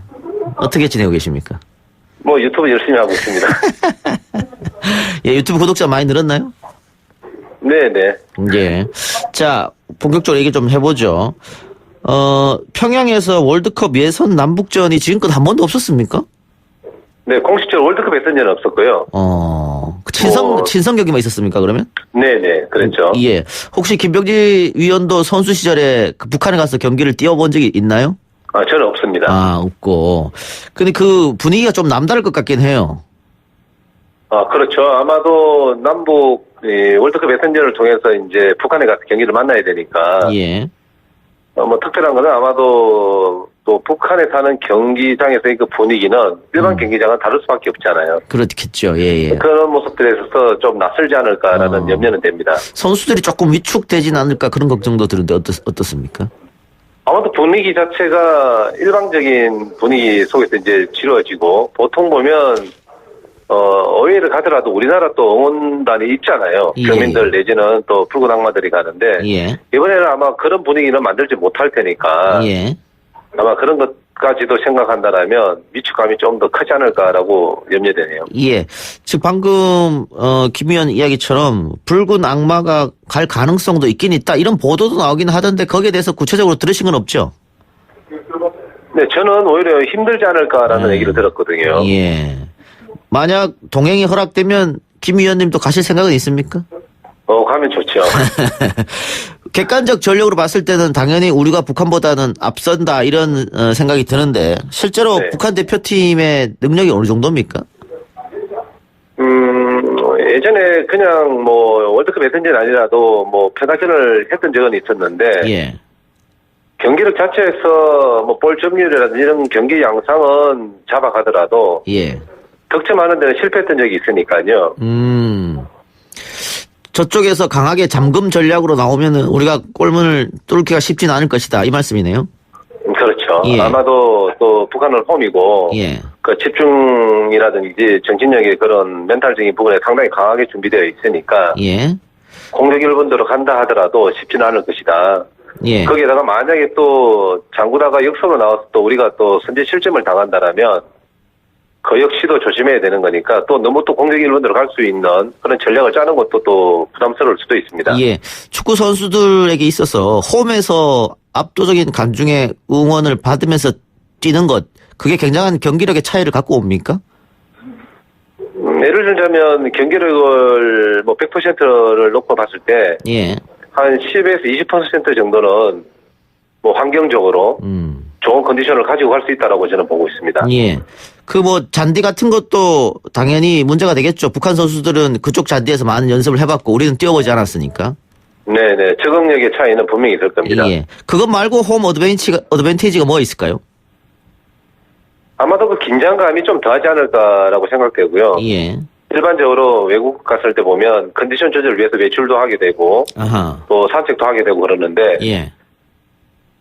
지내고 계십니까? 뭐 유튜브 열심히 하고 있습니다. 예, 유튜브 구독자 많이 늘었나요? 네네. 예. 자, 본격적으로 얘기 좀 해보죠. 평양에서 월드컵 예선 남북전이 지금껏 한 번도 없었습니까? 네, 공식적으로 월드컵 했던지는 없었고요. 친선 경기만 있었습니까, 그러면? 네네, 그렇죠. 예. 혹시 김병지 위원도 선수 시절에 그 북한에 가서 경기를 뛰어본 적이 있나요? 저는 없습니다. 없고. 근데 그 분위기가 좀 남다를 것 같긴 해요. 그렇죠. 아마도 남북 월드컵 예선전을 통해서 이제 북한에 가서 경기를 만나야 되니까. 예. 특별한 거는 아마도 또 북한에 사는 경기장에서의 그 분위기는 일반 경기장은 다를 수밖에 없잖아요. 그렇겠죠. 예. 그런 모습들에 있어서 좀 낯설지 않을까라는 염려는 됩니다. 선수들이 조금 위축되진 않을까 그런 걱정도 드는데 어떻습니까? 아마도 분위기 자체가 일방적인 분위기 속에서 이제 치루어지고 보통 보면 어웨이를 가더라도 우리나라 또 응원단이 있잖아요. 예. 교민들 내지는 또 붉은 악마들이 가는데 예. 이번에는 아마 그런 분위기는 만들지 못할 테니까 예. 아마 그런 것까지도 생각한다면 위축감이 좀 더 크지 않을까라고 염려되네요. 예. 즉 방금 김 의원 이야기처럼 붉은 악마가 갈 가능성도 있긴 있다 이런 보도도 나오긴 하던데 거기에 대해서 구체적으로 들으신 건 없죠? 네, 저는 오히려 힘들지 않을까라는 얘기를 들었거든요. 예. 만약 동행이 허락되면 김 의원님도 가실 생각은 있습니까? 가면 좋죠. 객관적 전력으로 봤을 때는 당연히 우리가 북한보다는 앞선다 이런 생각이 드는데 실제로 네. 북한 대표팀의 능력이 어느 정도입니까? 예전에 그냥 월드컵 예선전 아니라도 평가전을 했던 적은 있었는데 예. 경기력 자체에서 볼 점유율이라든지 이런 경기 양상은 잡아가더라도 예. 득점하는 데는 실패했던 적이 있으니까요. 저쪽에서 강하게 잠금 전략으로 나오면은 우리가 골문을 뚫기가 쉽지는 않을 것이다 이 말씀이네요. 그렇죠. 예. 아마도 또 북한은 홈이고 예. 그 집중이라든지 정신력의 그런 멘탈적인 부분에 상당히 강하게 준비되어 있으니까 예. 공격 1분대로 간다 하더라도 쉽지는 않을 것이다. 예. 거기에다가 만약에 또 장구다가 역습으로 나와서 또 우리가 또 선제 실점을 당한다라면 그 역시도 조심해야 되는 거니까 또 너무 또 공격 1분대로 갈 수 있는 그런 전략을 짜는 것도 또 부담스러울 수도 있습니다. 예. 축구 선수들에게 있어서 홈에서 압도적인 관중의 응원을 받으면서 뛰는 것 그게 굉장한 경기력의 차이를 갖고 옵니까? 예를 들자면 경기력을 100%를 놓고 봤을 때 예. 한 10에서 20% 정도는 환경적으로 좋은 컨디션을 가지고 갈 수 있다라고 저는 보고 있습니다. 예. 그 잔디 같은 것도 당연히 문제가 되겠죠. 북한 선수들은 그쪽 잔디에서 많은 연습을 해봤고 우리는 뛰어보지 않았으니까. 네네. 적응력의 차이는 분명히 있을 겁니다. 예. 그것 말고 홈 어드밴티지가 뭐 있을까요? 아마도 그 긴장감이 좀 더하지 않을까라고 생각되고요. 예. 일반적으로 외국 갔을 때 보면 컨디션 조절을 위해서 외출도 하게 되고 아하. 또 산책도 하게 되고 그러는데 예.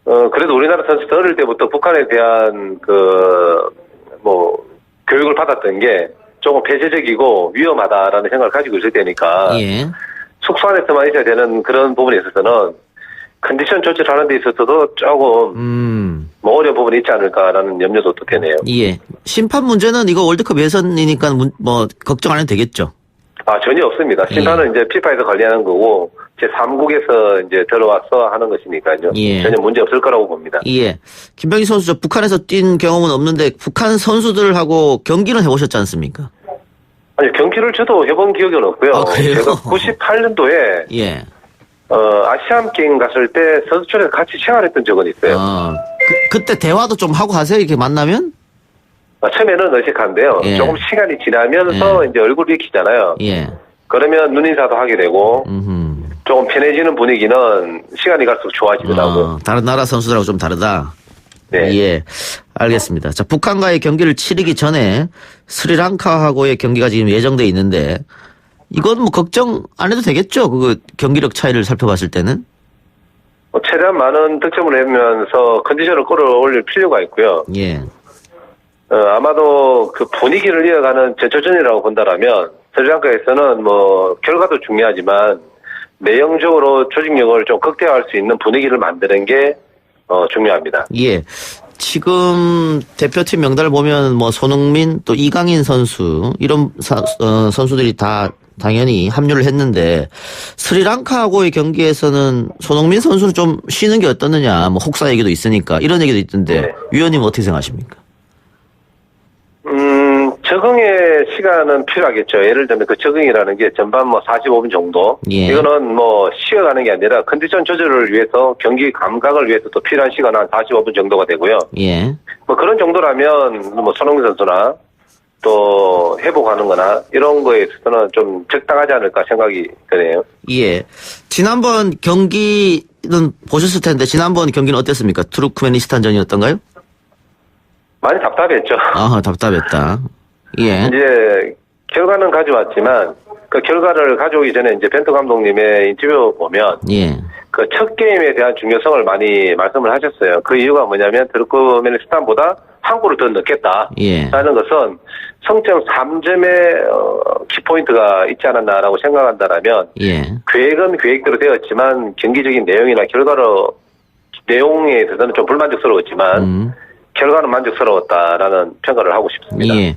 그래도 우리나라 선수들 어릴 때부터 북한에 대한 교육을 받았던 게 조금 폐쇄적이고 위험하다라는 생각을 가지고 있을 때니까 예. 숙소 안에서만 있어야 되는 그런 부분에 있어서는 컨디션 조절하는 데 있어서도 조금 어려운 부분이 있지 않을까라는 염려도 또 되네요. 예. 심판 문제는 이거 월드컵 예선이니까 걱정 안 해도 되겠죠. 전혀 없습니다. 심판은 이제 피파에서 관리하는 거고 제3국에서 이제 들어와서 하는 것이니까요. 예. 전혀 문제 없을 거라고 봅니다. 예. 김병희 선수 저 북한에서 뛴 경험은 없는데 북한 선수들하고 경기는 해보셨지 않습니까? 아니 경기를 저도 해본 기억은 없고요. 그래요? 제가 98년도에 예. 아시안 게임 갔을 때 선수촌에서 같이 생활했던 적은 있어요. 그때 대화도 좀 하고 가세요? 이렇게 만나면? 처음에는 어색한데요. 예. 조금 시간이 지나면서 이제 얼굴을 익히잖아요. 예. 그러면 눈인사도 하게 되고 조금 편해지는 분위기는 시간이 갈수록 좋아지더라고요. 다른 나라 선수들하고 좀 다르다. 네. 예. 알겠습니다. 자, 북한과의 경기를 치르기 전에 스리랑카하고의 경기가 지금 예정돼 있는데 이건 걱정 안 해도 되겠죠? 그 경기력 차이를 살펴봤을 때는? 최대한 많은 득점을 내면서 컨디션을 끌어올릴 필요가 있고요. 예. 아마도 그 분위기를 이어가는 전초전이라고 본다라면 스리랑카에서는 결과도 중요하지만 내용적으로 조직력을 좀 극대화할 수 있는 분위기를 만드는 게 중요합니다. 예. 지금 대표팀 명단을 보면 손흥민 또 이강인 선수 이런 선수들이 다 당연히 합류를 했는데 스리랑카하고의 경기에서는 손흥민 선수는 좀 쉬는 게 어떻느냐 혹사 얘기도 있으니까 이런 얘기도 있던데 네. 위원님 어떻게 생각하십니까? 적응의 시간은 필요하겠죠. 예를 들면 그 적응이라는 게 전반 45분 정도. 예. 이거는 쉬어가는 게 아니라 컨디션 조절을 위해서 경기 감각을 위해서 또 필요한 시간은 한 45분 정도가 되고요. 예. 그런 정도라면 손흥민 선수나 또 회복하는 거나 이런 거에 있어서는 좀 적당하지 않을까 생각이 드네요. 예. 지난번 경기는 보셨을 텐데 지난번 경기는 어땠습니까? 투르크메니스탄전이었던가요? 많이 답답했죠. 아, 답답했다. 예. 이제 결과는 가져왔지만 그 결과를 가져오기 전에 이제 벤투 감독님의 인터뷰 보면 예. 그 첫 게임에 대한 중요성을 많이 말씀을 하셨어요. 그 이유가 뭐냐면 투르크메니스탄보다 한 골을 더 넣겠다. 예. 라는 것은 성점 3점의 키포인트가 있지 않았나라고 생각한다라면 예. 계획은 계획대로 되었지만 경기적인 내용이나 내용에 대해서는 좀 불만족스러웠지만 결과는 만족스러웠다라는 평가를 하고 싶습니다. 예.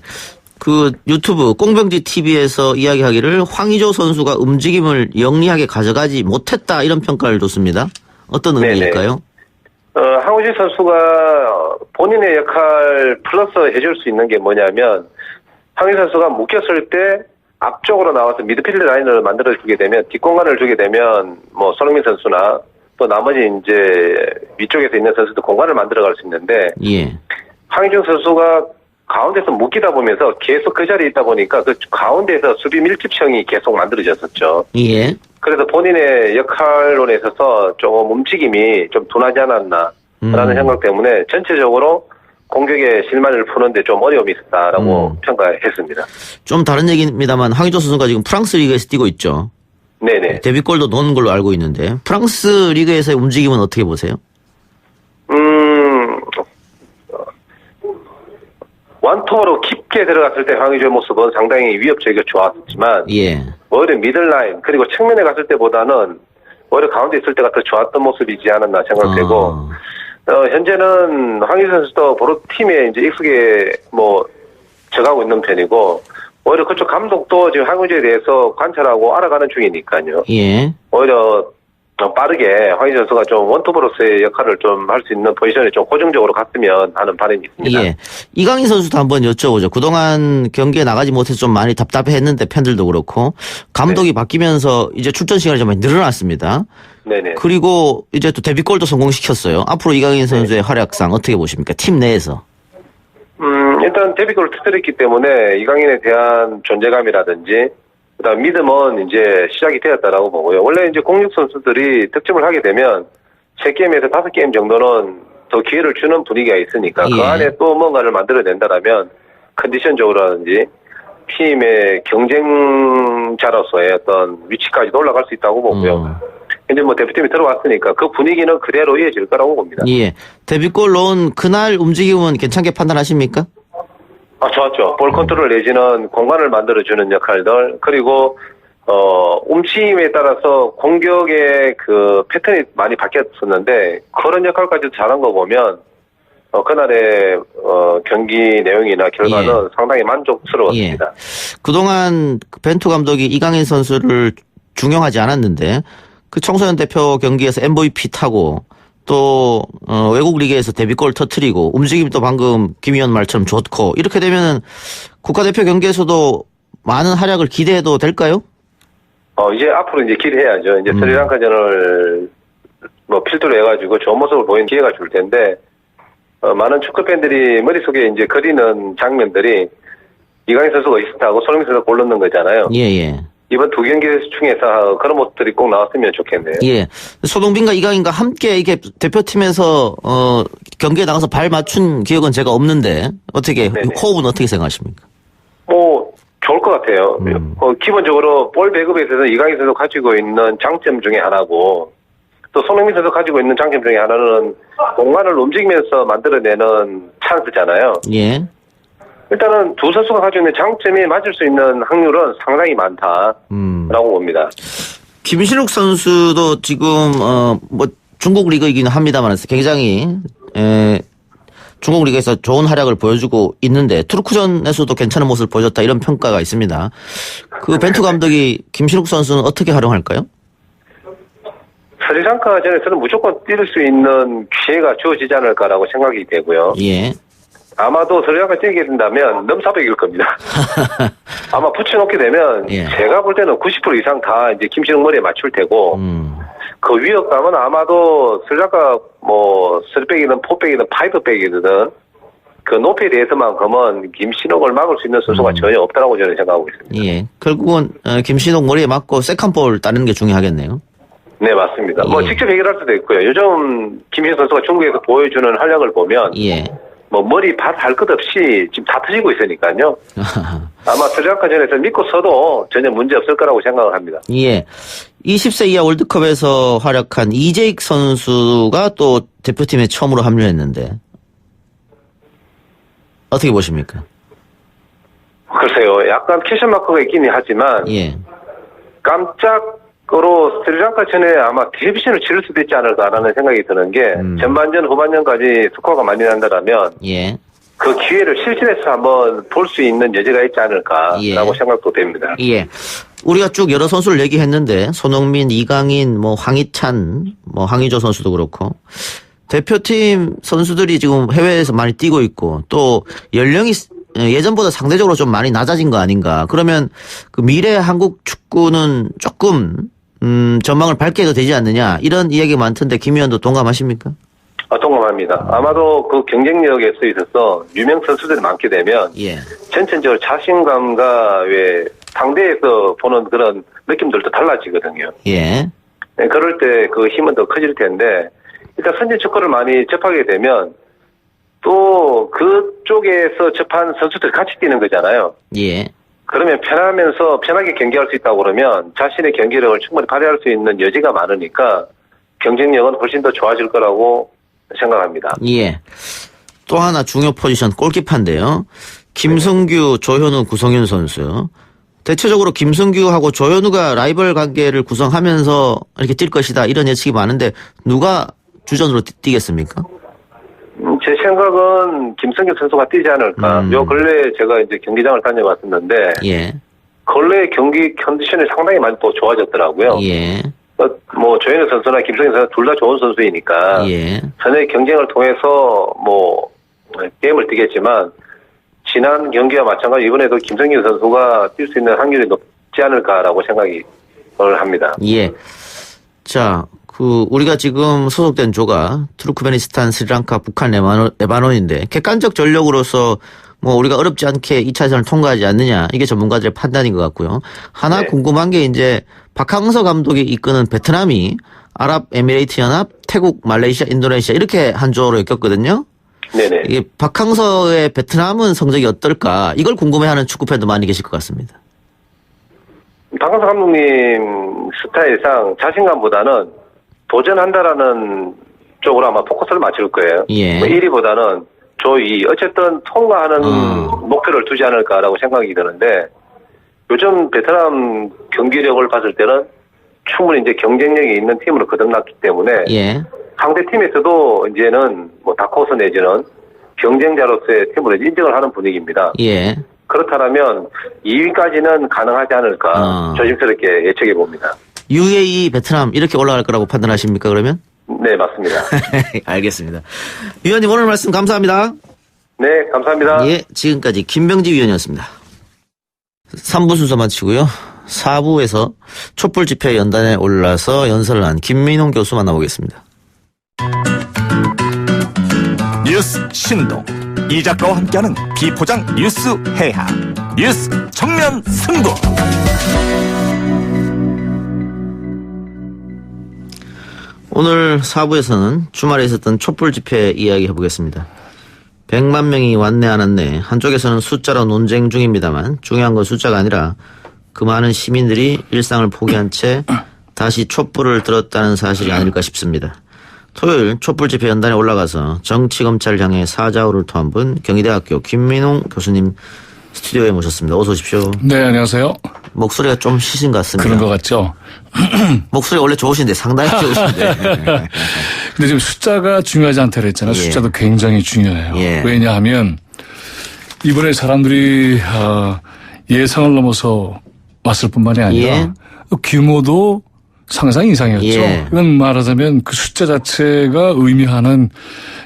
그 유튜브 꽁병지 TV에서 이야기하기를 황의조 선수가 움직임을 영리하게 가져가지 못했다 이런 평가를 줬습니다. 어떤 의미일까요? 황의조 선수가 본인의 역할 플러스 해줄 수 있는 게 뭐냐면 황의조 선수가 묶였을 때 앞쪽으로 나와서 미드필드 라인을 만들어주게 되면 뒷공간을 주게 되면 손흥민 선수나 또 나머지 이제 위쪽에서 있는 선수도 공간을 만들어갈 수 있는데 예. 황의조 선수가 가운데서 묶이다 보면서 계속 그 자리에 있다 보니까 그 가운데에서 수비 밀집형이 계속 만들어졌었죠. 예. 그래서 본인의 역할론에 있어서 조금 움직임이 좀 둔하지 않았나라는 생각 때문에 전체적으로 공격의 실마리를 푸는데 좀 어려움이 있었다라고 평가했습니다. 좀 다른 얘기입니다만 황의조 선수가 지금 프랑스 리그에서 뛰고 있죠. 네네. 데뷔골도 넣은 걸로 알고 있는데 프랑스 리그에서의 움직임은 어떻게 보세요? 원톱으로 깊게 들어갔을 때 황의조의 모습은 상당히 위협적이고 좋았지만 예. 오히려 미들라인 그리고 측면에 갔을 때보다는 오히려 가운데 있을 때가 더 좋았던 모습이지 않았나 생각되고 현재는 황의조 선수도 보로 팀에 이제 익숙해 적하고 있는 편이고 오히려 그쪽 감독도 지금 황의조에 대해서 관찰하고 알아가는 중이니까요. 예. 오히려 빠르게 황의조 선수가 좀 원톱으로서의 역할을 좀 할 수 있는 포지션에 좀 고정적으로 갔으면 하는 바람이 있습니다. 예. 이강인 선수도 한번 여쭤보죠. 그동안 경기에 나가지 못해서 좀 많이 답답해했는데 팬들도 그렇고 감독이 바뀌면서 이제 출전 시간이 좀 많이 늘어났습니다. 네네. 그리고 이제 또 데뷔골도 성공시켰어요. 앞으로 이강인 선수의 활약상 어떻게 보십니까? 팀 내에서. 일단 데뷔골을 터뜨렸기 때문에 이강인에 대한 존재감이라든지 그다음 믿음은 이제 시작이 되었다라고 보고요. 원래 이제 공격 선수들이 득점을 하게 되면 3게임에서 5게임 정도는 더 기회를 주는 분위기가 있으니까 그 안에 또 뭔가를 만들어낸다라면 컨디션적으로라든지 팀의 경쟁자로서의 어떤 위치까지도 올라갈 수 있다고 보고요. 이제 대표팀이 들어왔으니까 그 분위기는 그대로 이어질 거라고 봅니다. 예. 데뷔골 넣은 그날 움직임은 괜찮게 판단하십니까? 좋았죠. 볼 컨트롤 내지는 공간을 만들어주는 역할들, 그리고, 움직임에 따라서 공격의 그 패턴이 많이 바뀌었었는데, 그런 역할까지 잘한 거 보면, 그날의, 경기 내용이나 결과는 상당히 만족스러웠습니다. 예. 그동안 벤투 감독이 이강인 선수를 중용하지 않았는데, 그 청소년 대표 경기에서 MVP 타고, 또 외국 리그에서 데뷔골 터트리고 움직임이 또 방금 김 의원 말처럼 좋고 이렇게 되면 국가대표 경기에서도 많은 활약을 기대해도 될까요? 이제 앞으로 이제 기대해야죠. 이제 스리랑카전을 필두로 해가지고 좋은 모습을 보이는 기회가 줄 텐데 많은 축구 팬들이 머릿속에 이제 그리는 장면들이 이강인 선수가 있었다고 손흥민 선수가 골 넣는 거잖아요. 예. 이번 두 경기 중에서 그런 모습들이 꼭 나왔으면 좋겠네요. 예. 소동빈과 이강인과 함께 이게 대표팀에서 경기에 나가서 발 맞춘 기억은 제가 없는데 어떻게 호흡은 어떻게 생각하십니까? 좋을 것 같아요. 기본적으로 볼 배급에 있어서 이강인 선수 가지고 있는 장점 중에 하나고 또 손흥민 선수 가지고 있는 장점 중에 하나는 공간을 움직이면서 만들어내는 찬스잖아요. 예. 일단은 두 선수가 가지고 있는 장점이 맞을 수 있는 확률은 상당히 많다라고 봅니다. 김신욱 선수도 지금 중국 리그이긴 합니다만 굉장히 중국 리그에서 좋은 활약을 보여주고 있는데 투르크전에서도 괜찮은 모습을 보여줬다 이런 평가가 있습니다. 그 벤투 감독이 김신욱 선수는 어떻게 활용할까요? 스리랑카전에서는 무조건 뛸 수 있는 기회가 주어지지 않을까라고 생각이 되고요. 예. 아마도 전략을 띄게 된다면 넘사벽일 겁니다. 아마 붙여놓게 되면 예. 제가 볼 때는 90% 이상 다 이제 김신욱 머리에 맞출 테고 그 위협감은 아마도 전략가 뭐 3백이든 4백이든 5백이든 그 높이에 대해서만큼은 김신욱을 막을 수 있는 선수가 전혀 없다라고 저는 생각하고 있습니다. 예. 결국은 김신욱 머리에 맞고 세컨볼 따는 게 중요하겠네요. 네, 맞습니다. 예. 뭐 직접 해결할 수도 있고요. 요즘 김신욱 선수가 중국에서 보여주는 활약을 보면 예. 뭐 머리 밭 할 것 없이 지금 다 터지고 있으니까요. 아마 스리랑카전에서 믿고 서도 전혀 문제 없을 거라고 생각을 합니다. 예. 20세 이하 월드컵에서 활약한 이재익 선수가 또 대표팀에 처음으로 합류했는데 어떻게 보십니까? 글쎄요. 약간 퀘션 마크가 있긴 하지만 예. 깜짝으로 스리랑카전에 아마 데뷔전을 치를 수도 있지 않을까라는 생각이 드는 게 전반전 후반전까지 스코어가 많이 난다라면 예. 그 기회를 실전에서 한번 볼 수 있는 여지가 있지 않을까라고 예. 생각도 됩니다. 예. 우리가 쭉 여러 선수를 얘기했는데 손흥민, 이강인, 뭐 황희찬, 뭐 황의조 선수도 그렇고 대표팀 선수들이 지금 해외에서 많이 뛰고 있고 또 연령이 예전보다 상대적으로 좀 많이 낮아진 거 아닌가. 그러면 그 미래 한국 축구는 조금 전망을 밝게 해도 되지 않느냐 이런 이야기가 많던데 김 의원도 동감하십니까? 동감합니다. 아마도 그 경쟁력에 있어서 유명 선수들이 많게 되면 예. 전체적으로 자신감과 왜 상대에서 보는 그런 느낌들도 달라지거든요. 예. 네, 그럴 때 그 힘은 더 커질 텐데 일단 선진 축구를 많이 접하게 되면 또 그쪽에서 접한 선수들이 같이 뛰는 거잖아요. 예. 그러면 편하게 경기할 수 있다고 그러면 자신의 경기력을 충분히 발휘할 수 있는 여지가 많으니까 경쟁력은 훨씬 더 좋아질 거라고 생각합니다. 예. 또 하나 중요 포지션 골키퍼인데요. 김성규, 조현우, 구성윤 선수. 대체적으로 김성규하고 조현우가 라이벌 관계를 구성하면서 이렇게 뛸 것이다 이런 예측이 많은데 누가 주전으로 뛰겠습니까? 제 생각은 김성규 선수가 뛰지 않을까. 요 근래 제가 이제 경기장을 다녀봤었는데 예. 근래 경기 컨디션이 상당히 많이 또 좋아졌더라고요. 예. 뭐 조현우 선수나 김성규 선수 둘 다 좋은 선수이니까 예. 전의 경쟁을 통해서 뭐 게임을 뛰겠지만 지난 경기와 마찬가지 이번에도 김성규 선수가 뛸 수 있는 확률이 높지 않을까라고 생각을 합니다. 예. 자, 우리가 지금 소속된 조가 투르크메니스탄, 스리랑카, 북한, 레바논인데 객관적 전력으로서 뭐 우리가 어렵지 않게 2차전을 통과하지 않느냐 이게 전문가들의 판단인 것 같고요. 하나 네. 궁금한 게 이제 박항서 감독이 이끄는 베트남이 아랍에미레이트 연합, 태국, 말레이시아, 인도네시아 이렇게 한 조로 엮였거든요. 네네. 이게 박항서의 베트남은 성적이 어떨까 이걸 궁금해하는 축구팬도 많이 계실 것 같습니다. 박항서 감독님 스타일상 자신감보다는 도전한다라는 쪽으로 아마 포커스를 맞출 거예요. 예. 1위보다는 조 2. 어쨌든 통과하는 목표를 두지 않을까라고 생각이 드는데 요즘 베트남 경기력을 봤을 때는 충분히 이제 경쟁력이 있는 팀으로 거듭났기 때문에 예. 상대 팀에서도 이제는 뭐 다크호스 내지는 경쟁자로서의 팀으로 인정을 하는 분위기입니다. 예. 그렇다면 2위까지는 가능하지 않을까 조심스럽게 예측해 봅니다. UAE, 베트남 이렇게 올라갈 거라고 판단하십니까 그러면? 네, 맞습니다. 알겠습니다. 위원님 오늘 말씀 감사합니다. 네, 감사합니다. 예, 지금까지 김병지 위원이었습니다. 3부 순서 마치고요. 4부에서 촛불 집회 연단에 올라서 연설을 한 김민홍 교수 만나보겠습니다. 뉴스 신동 이 작가와 함께하는 비포장 뉴스 해학 뉴스 정면 승부. 오늘 4부에서는 주말에 있었던 촛불 집회 이야기 해보겠습니다. 100만 명이 왔네 안 왔네 한쪽에서는 숫자로 논쟁 중입니다만 중요한 건 숫자가 아니라 그 많은 시민들이 일상을 포기한 채 다시 촛불을 들었다는 사실이 아닐까 싶습니다. 토요일 촛불 집회 연단에 올라가서 정치검찰을 향해 사자후를 토한 분 경희대학교 김민홍 교수님 스튜디오에 모셨습니다. 어서 오십시오. 네, 안녕하세요. 목소리가 좀 쉬신 것 같습니다. 그런 것 같죠? 목소리 원래 좋으신데 상당히 좋으신데. 근데 지금 숫자가 중요하지 않다고 했잖아요. 예. 숫자도 굉장히 중요해요. 예. 왜냐하면 이번에 사람들이 예상을 넘어서 왔을 뿐만이 아니라 예. 규모도 상상 이상이었죠. 예. 이건 말하자면 그 숫자 자체가 의미하는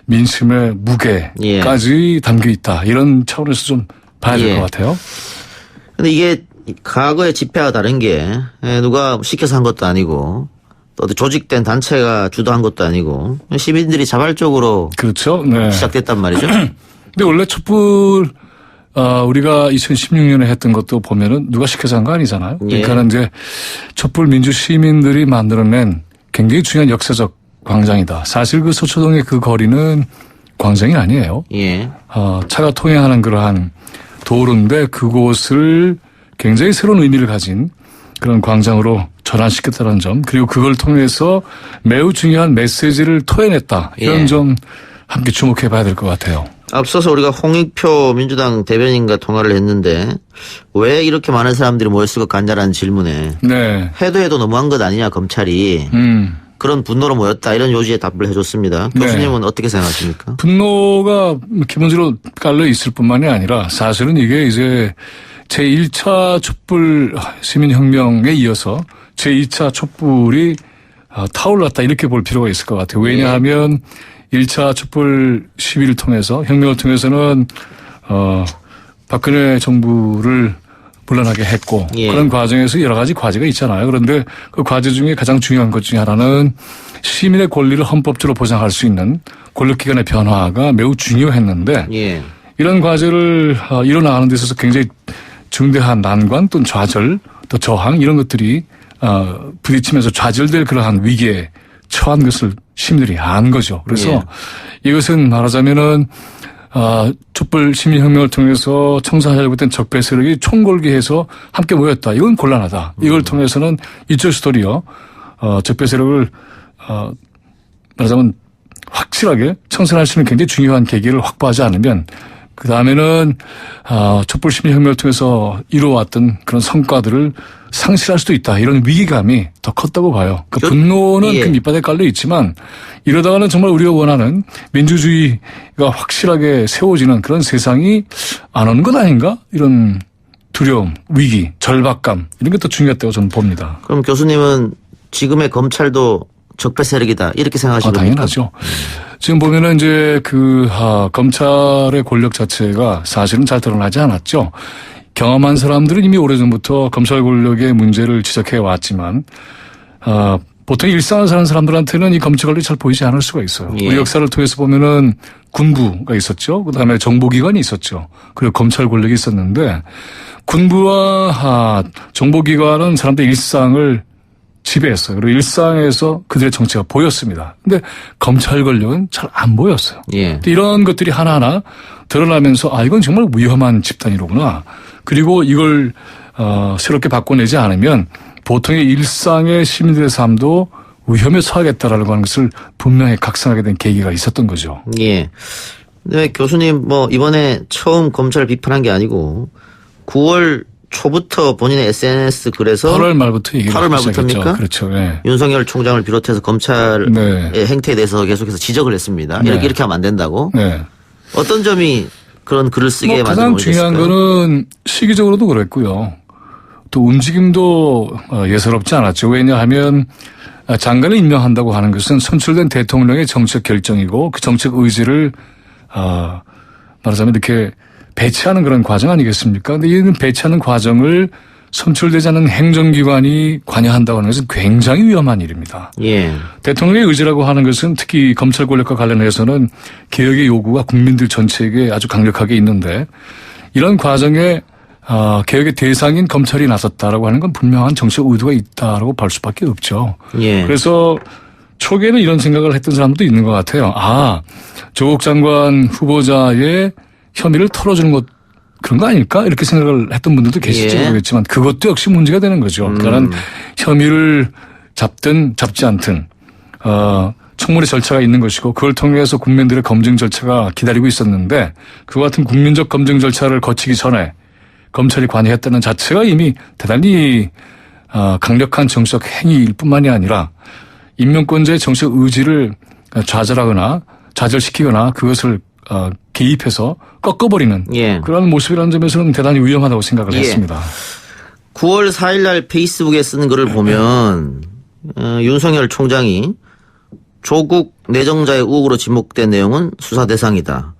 민심의 무게까지 담겨 있다. 이런 차원에서 좀 봐야 될 것 같아요. 근데 이게 과거의 집회와 다른 게 누가 시켜서 한 것도 아니고 또 조직된 단체가 주도한 것도 아니고 시민들이 자발적으로 그렇죠. 네. 시작됐단 말이죠. 근데 원래 촛불 우리가 2016년에 했던 것도 보면은 누가 시켜서 한 거 아니잖아요. 예. 그러니까는 이제 촛불 민주 시민들이 만들어낸 굉장히 중요한 역사적 광장이다. 사실 그 서초동의 그 거리는 광장이 아니에요. 예. 차가 통행하는 그러한 도로인데 그곳을 굉장히 새로운 의미를 가진 그런 광장으로 전환시켰다는 점, 그리고 그걸 통해서 매우 중요한 메시지를 토해냈다. 이런 예. 점 함께 주목해 봐야 될 것 같아요. 앞서서 우리가 홍익표 민주당 대변인과 통화를 했는데 왜 이렇게 많은 사람들이 모였을 것 같냐라는 질문에 네. 해도 너무한 것 아니냐 검찰이 그런 분노로 모였다 이런 요지에 답을 해줬습니다. 네. 교수님은 어떻게 생각하십니까? 분노가 기본적으로 깔려 있을 뿐만이 아니라 사실은 이게 이제 제1차 촛불 시민혁명에 이어서 제2차 촛불이 타올랐다 이렇게 볼 필요가 있을 것 같아요. 왜냐하면 1차 촛불 시위를 통해서 혁명을 통해서는 박근혜 정부를 물러나게 했고 예. 그런 과정에서 여러 가지 과제가 있잖아요. 그런데 그 과제 중에 가장 중요한 것 중에 하나는 시민의 권리를 헌법적으로 보장할 수 있는 권력기관의 변화가 매우 중요했는데 예. 이런 과제를 이뤄나가는 데 있어서 굉장히 중대한 난관 또는 좌절 또 저항 이런 것들이 부딪히면서 좌절될 그러한 위기에 처한 것을 시민들이 안 거죠. 그래서 예. 이것은 말하자면은 촛불 시민혁명을 통해서 청산하려고 했던 적폐 세력이 총궐기해서 함께 모였다. 이건 곤란하다. 이걸 통해서는 이쪽 스토리요. 적폐 세력을 말하자면 확실하게 청산할 수 있는 굉장히 중요한 계기를 확보하지 않으면 그 다음에는 촛불 시민혁명을 통해서 이루어왔던 그런 성과들을 상실할 수도 있다. 이런 위기감이 더 컸다고 봐요. 그 분노는 예. 그 밑바닥에 깔려 있지만 이러다가는 정말 우리가 원하는 민주주의가 확실하게 세워지는 그런 세상이 안 오는 것 아닌가? 이런 두려움, 위기, 절박감 이런 게 더 중요했다고 저는 봅니다. 그럼 교수님은 지금의 검찰도 적폐 세력이다 이렇게 생각하시는 겁니까? 당연하죠. 지금 보면은 이제 검찰의 권력 자체가 사실은 잘 드러나지 않았죠. 경험한 사람들은 이미 오래전부터 검찰 권력의 문제를 지적해 왔지만 보통 일상을 사는 사람들한테는 이 검찰 권력이 잘 보이지 않을 수가 있어요. 예. 우리 역사를 통해서 보면은 군부가 있었죠. 그다음에 정보기관이 있었죠. 그리고 검찰 권력이 있었는데 군부와 정보기관은 사람들의 일상을 지배했어요. 그리고 일상에서 그들의 정체가 보였습니다. 근데 검찰 권력은 잘 안 보였어요. 예. 이런 것들이 하나하나 드러나면서 이건 정말 위험한 집단이로구나. 그리고 이걸 새롭게 바꿔내지 않으면 보통의 일상의 시민들의 삶도 위험에 처하겠다라고 하는 것을 분명히 각성하게 된 계기가 있었던 거죠. 예. 네, 교수님 이번에 처음 검찰 비판한 게 아니고 9월 초부터 본인의 SNS 글에서 8월 말부터 얘기를 8월 말부터입니까? 그렇죠. 네. 윤석열 총장을 비롯해서 검찰의 행태에 대해서 계속해서 지적을 했습니다. 네. 이렇게 하면 안 된다고. 네. 어떤 점이 그런 글을 쓰게 만든 가장 중요한 거는 시기적으로도 그랬고요. 또 움직임도 예사롭지 않았죠. 왜냐하면 장관을 임명한다고 하는 것은 선출된 대통령의 정책 결정이고 그 정책 의지를 말하자면 이렇게 배치하는 그런 과정 아니겠습니까? 근데 이는 배치하는 과정을 선출되지 않은 행정기관이 관여한다고 하는 것은 굉장히 위험한 일입니다. 예. 대통령의 의지라고 하는 것은 특히 검찰 권력과 관련해서는 개혁의 요구가 국민들 전체에게 아주 강력하게 있는데 이런 과정에 개혁의 대상인 검찰이 나섰다라고 하는 건 분명한 정치적 의도가 있다라고 볼 수밖에 없죠. 예. 그래서 초기에는 이런 생각을 했던 사람도 있는 것 같아요. 조국 장관 후보자의 혐의를 털어주는 것 그런 거 아닐까? 이렇게 생각을 했던 분들도 계실지 모르겠지만 그것도 역시 문제가 되는 거죠. 그러니까 혐의를 잡든 잡지 않든 청문회 절차가 있는 것이고 그걸 통해서 국민들의 검증 절차가 기다리고 있었는데 그와 같은 국민적 검증 절차를 거치기 전에 검찰이 관여했다는 자체가 이미 대단히 강력한 정치적 행위일 뿐만이 아니라 임명권자의 정치적 의지를 좌절시키거나 그것을 개입해서 꺾어버리는 그런 모습이라는 점에서는 대단히 위험하다고 생각을 했습니다. 9월 4일 날 페이스북에 쓴 글을 보면 윤석열 총장이 조국 내정자의 의혹으로 지목된 내용은 수사 대상이다.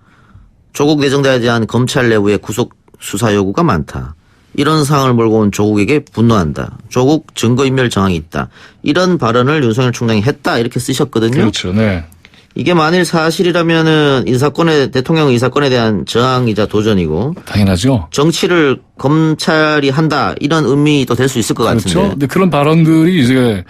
조국 내정자에 대한 검찰 내부의 구속 수사 요구가 많다. 이런 상황을 몰고 온 조국에게 분노한다. 조국 증거인멸 정황이 있다. 이런 발언을 윤석열 총장이 했다. 이렇게 쓰셨거든요. 그렇죠. 네. 이게 만일 사실이라면은 대통령 인사권에 대한 저항이자 도전이고. 당연하죠. 정치를 검찰이 한다. 이런 의미도 될 수 있을 것 같은데. 그렇죠. 근데 그런 발언들이 이제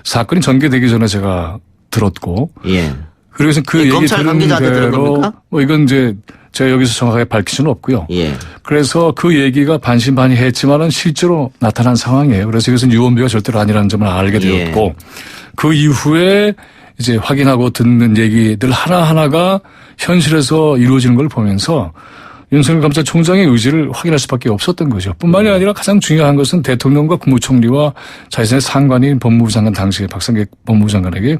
사건이 전개되기 전에 제가 들었고. 예. 그래서 그 얘기 검찰 들은 관계자한테 들은 대로 겁니까? 뭐 이건 이제 제가 여기서 정확하게 밝힐 수는 없고요. 예. 그래서 그 얘기가 반신반의했지만은 실제로 나타난 상황이에요. 그래서 이것은 유언비가 절대로 아니라는 점을 알게 되었고 그 이후에 이제 확인하고 듣는 얘기들 하나하나가 현실에서 이루어지는 걸 보면서 윤석열 검찰총장의 의지를 확인할 수밖에 없었던 거죠. 뿐만이 아니라 가장 중요한 것은 대통령과 국무총리와 자신의 상관인 법무부 장관 당시에 박상계 법무부 장관에게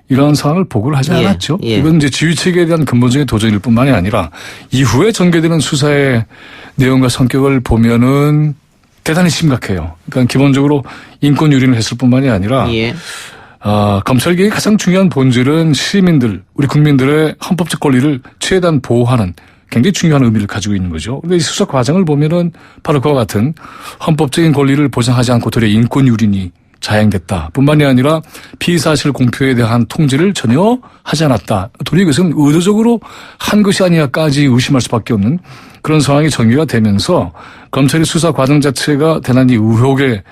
이런 상황을 보고를 하지 않았죠. 이건 이제 지휘체계에 대한 근본적인 도전일 뿐만이 아니라 이후에 전개되는 수사의 내용과 성격을 보면은 대단히 심각해요. 그러니까 기본적으로 인권 유린을 했을 뿐만이 아니라 검찰개혁의 가장 중요한 본질은 시민들, 우리 국민들의 헌법적 권리를 최대한 보호하는 굉장히 중요한 의미를 가지고 있는 거죠. 그런데 이 수사 과정을 보면은 바로 그와 같은 헌법적인 권리를 보장하지 않고 도리어 인권 유린이 자행됐다. 뿐만이 아니라 피사실 공표에 대한 통지를 전혀 하지 않았다. 도리어 이것은 의도적으로 한 것이 아니야까지 의심할 수밖에 없는 그런 상황이 전개가 되면서 검찰의 수사 과정 자체가 대단히 의혹의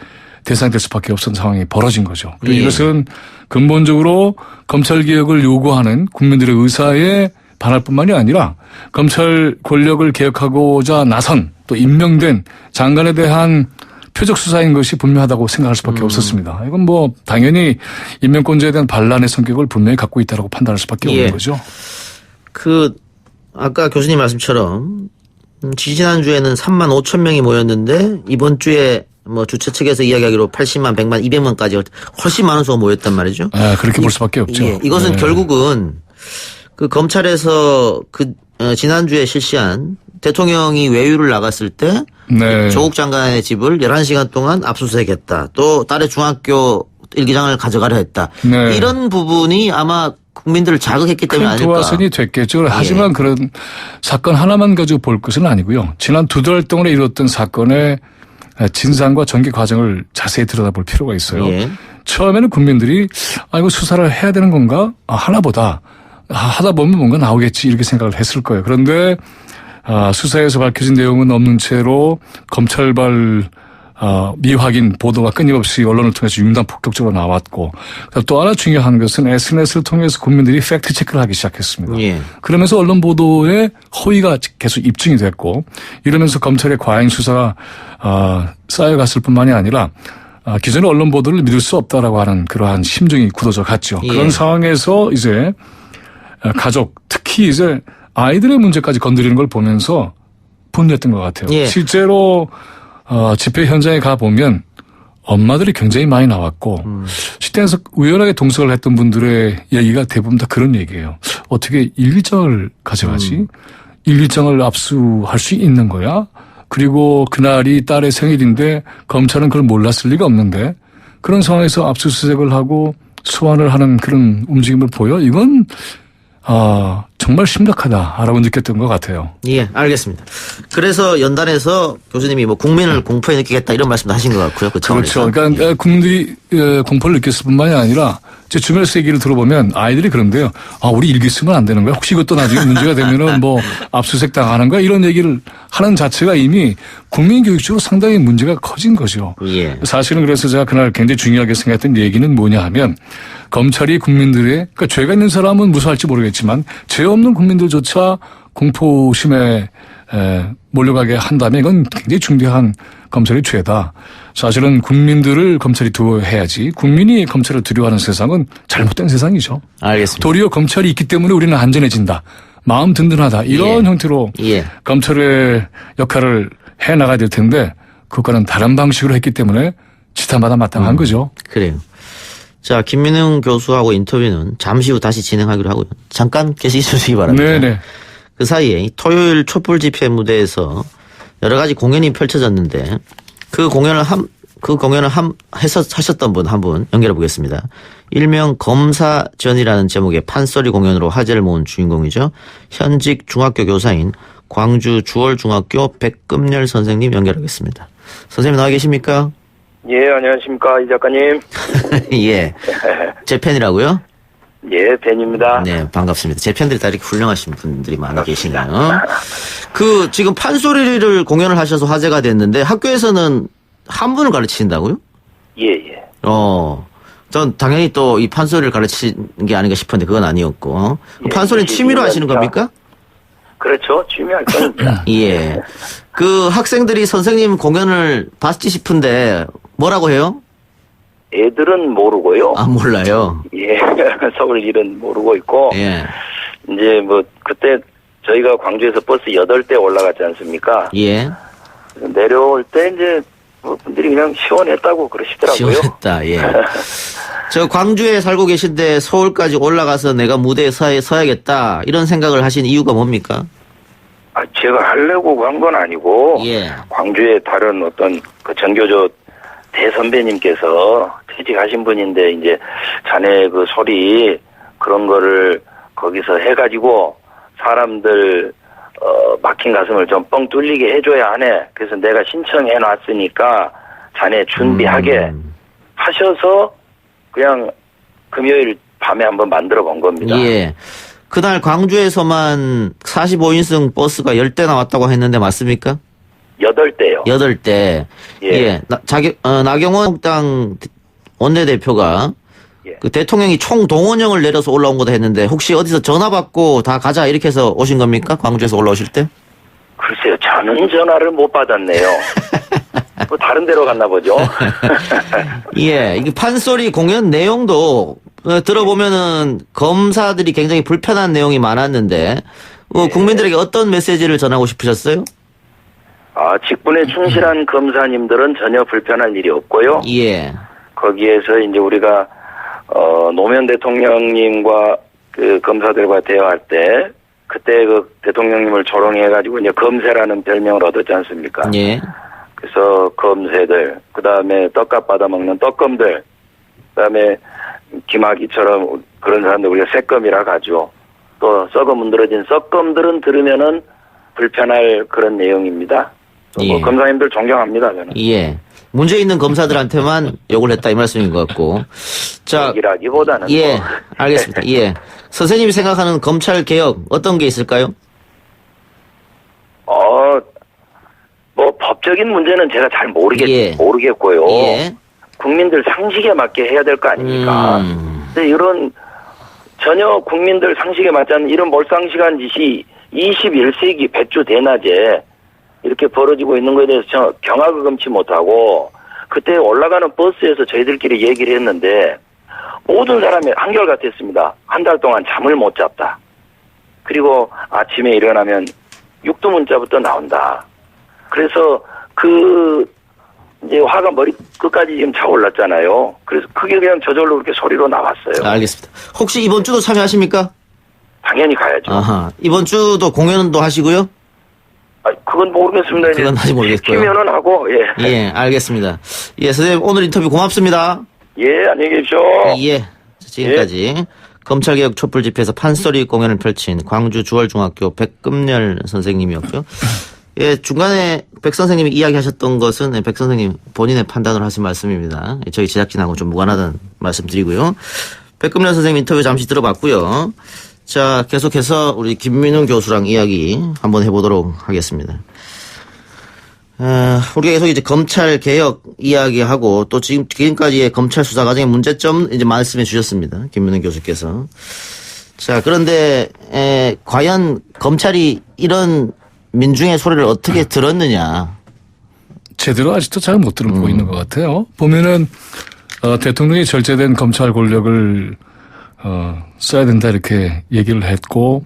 대상이 될 수밖에 없었던 상황이 벌어진 거죠. 그리고 이것은 근본적으로 검찰개혁을 요구하는 국민들의 의사에 반할 뿐만이 아니라 검찰 권력을 개혁하고자 나선 또 임명된 장관에 대한 표적 수사인 것이 분명하다고 생각할 수밖에 없었습니다. 이건 뭐 당연히 임명권자에 대한 반란의 성격을 분명히 갖고 있다고 판단할 수밖에 없는 거죠. 아까 교수님 말씀처럼 지지난주에는 3만 5천 명이 모였는데 이번 주에 뭐 주최 측에서 이야기하기로 80만, 100만, 200만까지 훨씬 많은 수가 모였단 말이죠. 그렇게 볼 수밖에 없죠. 이것은 결국은 그 검찰에서 지난주에 실시한 대통령이 외유를 나갔을 때 조국 장관의 집을 11시간 동안 압수수색했다. 또 딸의 중학교 일기장을 가져가려 했다. 이런 부분이 아마 국민들을 자극했기 때문에 아닐까. 큰 도화선이 됐겠죠. 하지만 그런 사건 하나만 가지고 볼 것은 아니고요. 지난 2달 동안에 이뤘던 사건의 진상과 전개 과정을 자세히 들여다볼 필요가 있어요. 처음에는 국민들이 이거 수사를 해야 되는 건가? 하나보다 하다 보면 뭔가 나오겠지 이렇게 생각을 했을 거예요. 그런데 수사에서 밝혀진 내용은 없는 채로 검찰발 미확인 보도가 끊임없이 언론을 통해서 융단폭격적으로 나왔고 또 하나 중요한 것은 SNS를 통해서 국민들이 팩트체크를 하기 시작했습니다. 그러면서 언론 보도에 허위가 계속 입증이 됐고 이러면서 검찰의 과잉 수사가 쌓여갔을 뿐만이 아니라 기존의 언론 보도를 믿을 수 없다라고 하는 그러한 심정이 굳어져 갔죠. 그런 상황에서 이제 가족 특히 이제 아이들의 문제까지 건드리는 걸 보면서 분노했던 것 같아요. 실제로 집회 현장에 가보면 엄마들이 굉장히 많이 나왔고 식당에서 우연하게 동석을 했던 분들의 얘기가 대부분 다 그런 얘기예요. 어떻게 일기장을 가져가지? 일기장을 압수할 수 있는 거야? 그리고 그날이 딸의 생일인데 검찰은 그걸 몰랐을 리가 없는데 그런 상황에서 압수수색을 하고 소환을 하는 그런 움직임을 보여? 이건 정말 심각하다라고 느꼈던 것 같아요. 알겠습니다. 그래서 연단에서 교수님이 뭐 국민을 공포에 느끼겠다 이런 말씀도 하신 것 같고요. 그렇죠. 그러니까 국민들이 공포를 느꼈을 뿐만이 아니라 제 주변에서 얘기를 들어보면 아이들이 그런데요. 우리 일기 쓰면 안 되는 거야? 혹시 이것도 나중에 문제가 되면은 뭐 압수수색 당하는 거야? 이런 얘기를 하는 자체가 이미 국민교육적으로 상당히 문제가 커진 거죠. 사실은 그래서 제가 그날 굉장히 중요하게 생각했던 얘기는 뭐냐 하면 검찰이 국민들의 그러니까 죄가 있는 사람은 무서워할지 모르겠지만 죄 없는 국민들조차 공포심에 몰려가게 한다면 이건 굉장히 중대한 검찰의 죄다. 사실은 국민들을 검찰이 두려워해야지 국민이 검찰을 두려워하는 세상은 잘못된 세상이죠. 알겠습니다. 도리어 검찰이 있기 때문에 우리는 안전해진다. 마음 든든하다. 이런 형태로 검찰의 역할을 해나가야 될 텐데 그것과는 다른 방식으로 했기 때문에 지탄받아 마땅한 거죠. 그래요. 자, 김민웅 교수하고 인터뷰는 잠시 후 다시 진행하기로 하고요. 잠깐 계시게 해주시기 바랍니다. 네네. 그 사이에 토요일 촛불 집회 무대에서 여러 가지 공연이 펼쳐졌는데 그 공연을 그 공연을 하셨던 분 한 분 연결해 보겠습니다. 일명 검사전이라는 제목의 판소리 공연으로 화제를 모은 주인공이죠. 현직 중학교 교사인 광주 주월중학교 백금열 선생님 연결하겠습니다. 선생님 나와 계십니까? 예, 안녕하십니까, 이 작가님. 예. 제 팬이라고요? 예, 팬입니다. 네, 반갑습니다. 제 팬들이 다 이렇게 훌륭하신 분들이 많이 계시네요. 지금 판소리를 공연을 하셔서 화제가 됐는데 학교에서는 한 분을 가르치신다고요? 예, 예. 전 당연히 또 이 판소리를 가르치는 게 아닌가 싶었는데 그건 아니었고. 예, 판소리는 취미로 하시는 겁니까? 그렇죠. 취미 활동입니다. 예. 그 학생들이 선생님 공연을 봤지 싶은데 뭐라고 해요? 애들은 모르고요. 아, 몰라요? 예. 서울 일은 모르고 있고. 예. 이제 그때 저희가 광주에서 버스 8대 올라갔지 않습니까? 예. 내려올 때 이제 분들이 그냥 시원했다고 그러시더라고요. 시원했다, 예. 저 광주에 살고 계신데 서울까지 올라가서 내가 무대에 서야겠다 이런 생각을 하신 이유가 뭡니까? 제가 하려고 간 건 아니고 예. 광주에 다른 어떤 그 전교조 대선배님께서 퇴직하신 분인데 이제 자네 그 소리 그런 거를 거기서 해가지고 사람들 막힌 가슴을 좀 뻥 뚫리게 해줘야 하네. 그래서 내가 신청해 놨으니까 자네 준비하게 하셔서 그냥 금요일 밤에 한번 만들어 본 겁니다. 예. 그날 광주에서만 45인승 버스가 10대 나왔다고 했는데 맞습니까? 8대요. 8대. 예. 나경원 한국당 원내대표가 그 대통령이 총동원령을 내려서 올라온 거다 했는데 혹시 어디서 전화 받고 다 가자 이렇게 해서 오신 겁니까? 광주에서 올라오실 때? 글쎄요. 저는 전화를 못 받았네요. 뭐 다른 데로 갔나 보죠. 예. 이게 판소리 공연 내용도 들어보면은 검사들이 굉장히 불편한 내용이 많았는데 국민들에게 어떤 메시지를 전하고 싶으셨어요? 직분에 충실한 검사님들은 전혀 불편한 일이 없고요. 예. 거기에서 이제 우리가 노무현 대통령님과 그 검사들과 대화할 때 그때 그 대통령님을 조롱해가지고 이제 검새라는 별명을 얻었지 않습니까? 예. 그래서 검새들, 그 다음에 떡값 받아먹는 떡검들, 그 다음에 김학의처럼 그런 사람들 우리가 새검이라 가죠. 또 썩어 문드러진 썩검들은 들으면은 불편할 그런 내용입니다. 예. 검사님들 존경합니다, 저는. 예. 문제 있는 검사들한테만 욕을 했다 이 말씀인 것 같고. 자. 욕이라기보다는. 예. 알겠습니다. 예. 선생님이 생각하는 검찰 개혁 어떤 게 있을까요? 법적인 문제는 제가 잘 모르겠고요. 예. 국민들 상식에 맞게 해야 될 거 아닙니까? 근데 이런 전혀 국민들 상식에 맞지 않는 이런 몰상식한 짓이 21세기 백주 대낮에 이렇게 벌어지고 있는 거에 대해서 경악을 금치 못하고 그때 올라가는 버스에서 저희들끼리 얘기를 했는데 모든 사람이 한결같았습니다. 한 달 동안 잠을 못 잤다. 그리고 아침에 일어나면 육두문자부터 나온다. 그래서 이제 화가 머리 끝까지 지금 차올랐잖아요. 그래서 그게 그냥 저절로 그렇게 소리로 나왔어요. 알겠습니다. 혹시 이번 주도 참여하십니까? 당연히 가야죠. 아하. 이번 주도 공연도 하시고요? 그건 모르겠습니다. 그건 아직 모르겠고요. 시키면은 하고, 예. 예, 알겠습니다. 예, 선생님 오늘 인터뷰 고맙습니다. 예, 안녕히 계십시오. 예. 지금까지 검찰개혁 촛불 집회에서 판소리 공연을 펼친 광주 주월중학교 백금열 선생님이었고요. 예, 중간에 백 선생님이 이야기하셨던 것은 백 선생님 본인의 판단으로 하신 말씀입니다. 저희 제작진하고 좀 무관하다는 말씀드리고요. 백금열 선생님 인터뷰 잠시 들어봤고요. 자, 계속해서 우리 김민웅 교수랑 이야기 한번 해보도록 하겠습니다. 우리가 계속 이제 검찰 개혁 이야기하고 또 지금까지의 검찰 수사 과정의 문제점 이제 말씀해 주셨습니다. 김민웅 교수께서. 자, 그런데 과연 검찰이 이런 민중의 소리를 어떻게 들었느냐? 제대로 아직도 잘 못 들고 있는 것 같아요. 보면은 대통령이 절제된 검찰 권력을 써야 된다 이렇게 얘기를 했고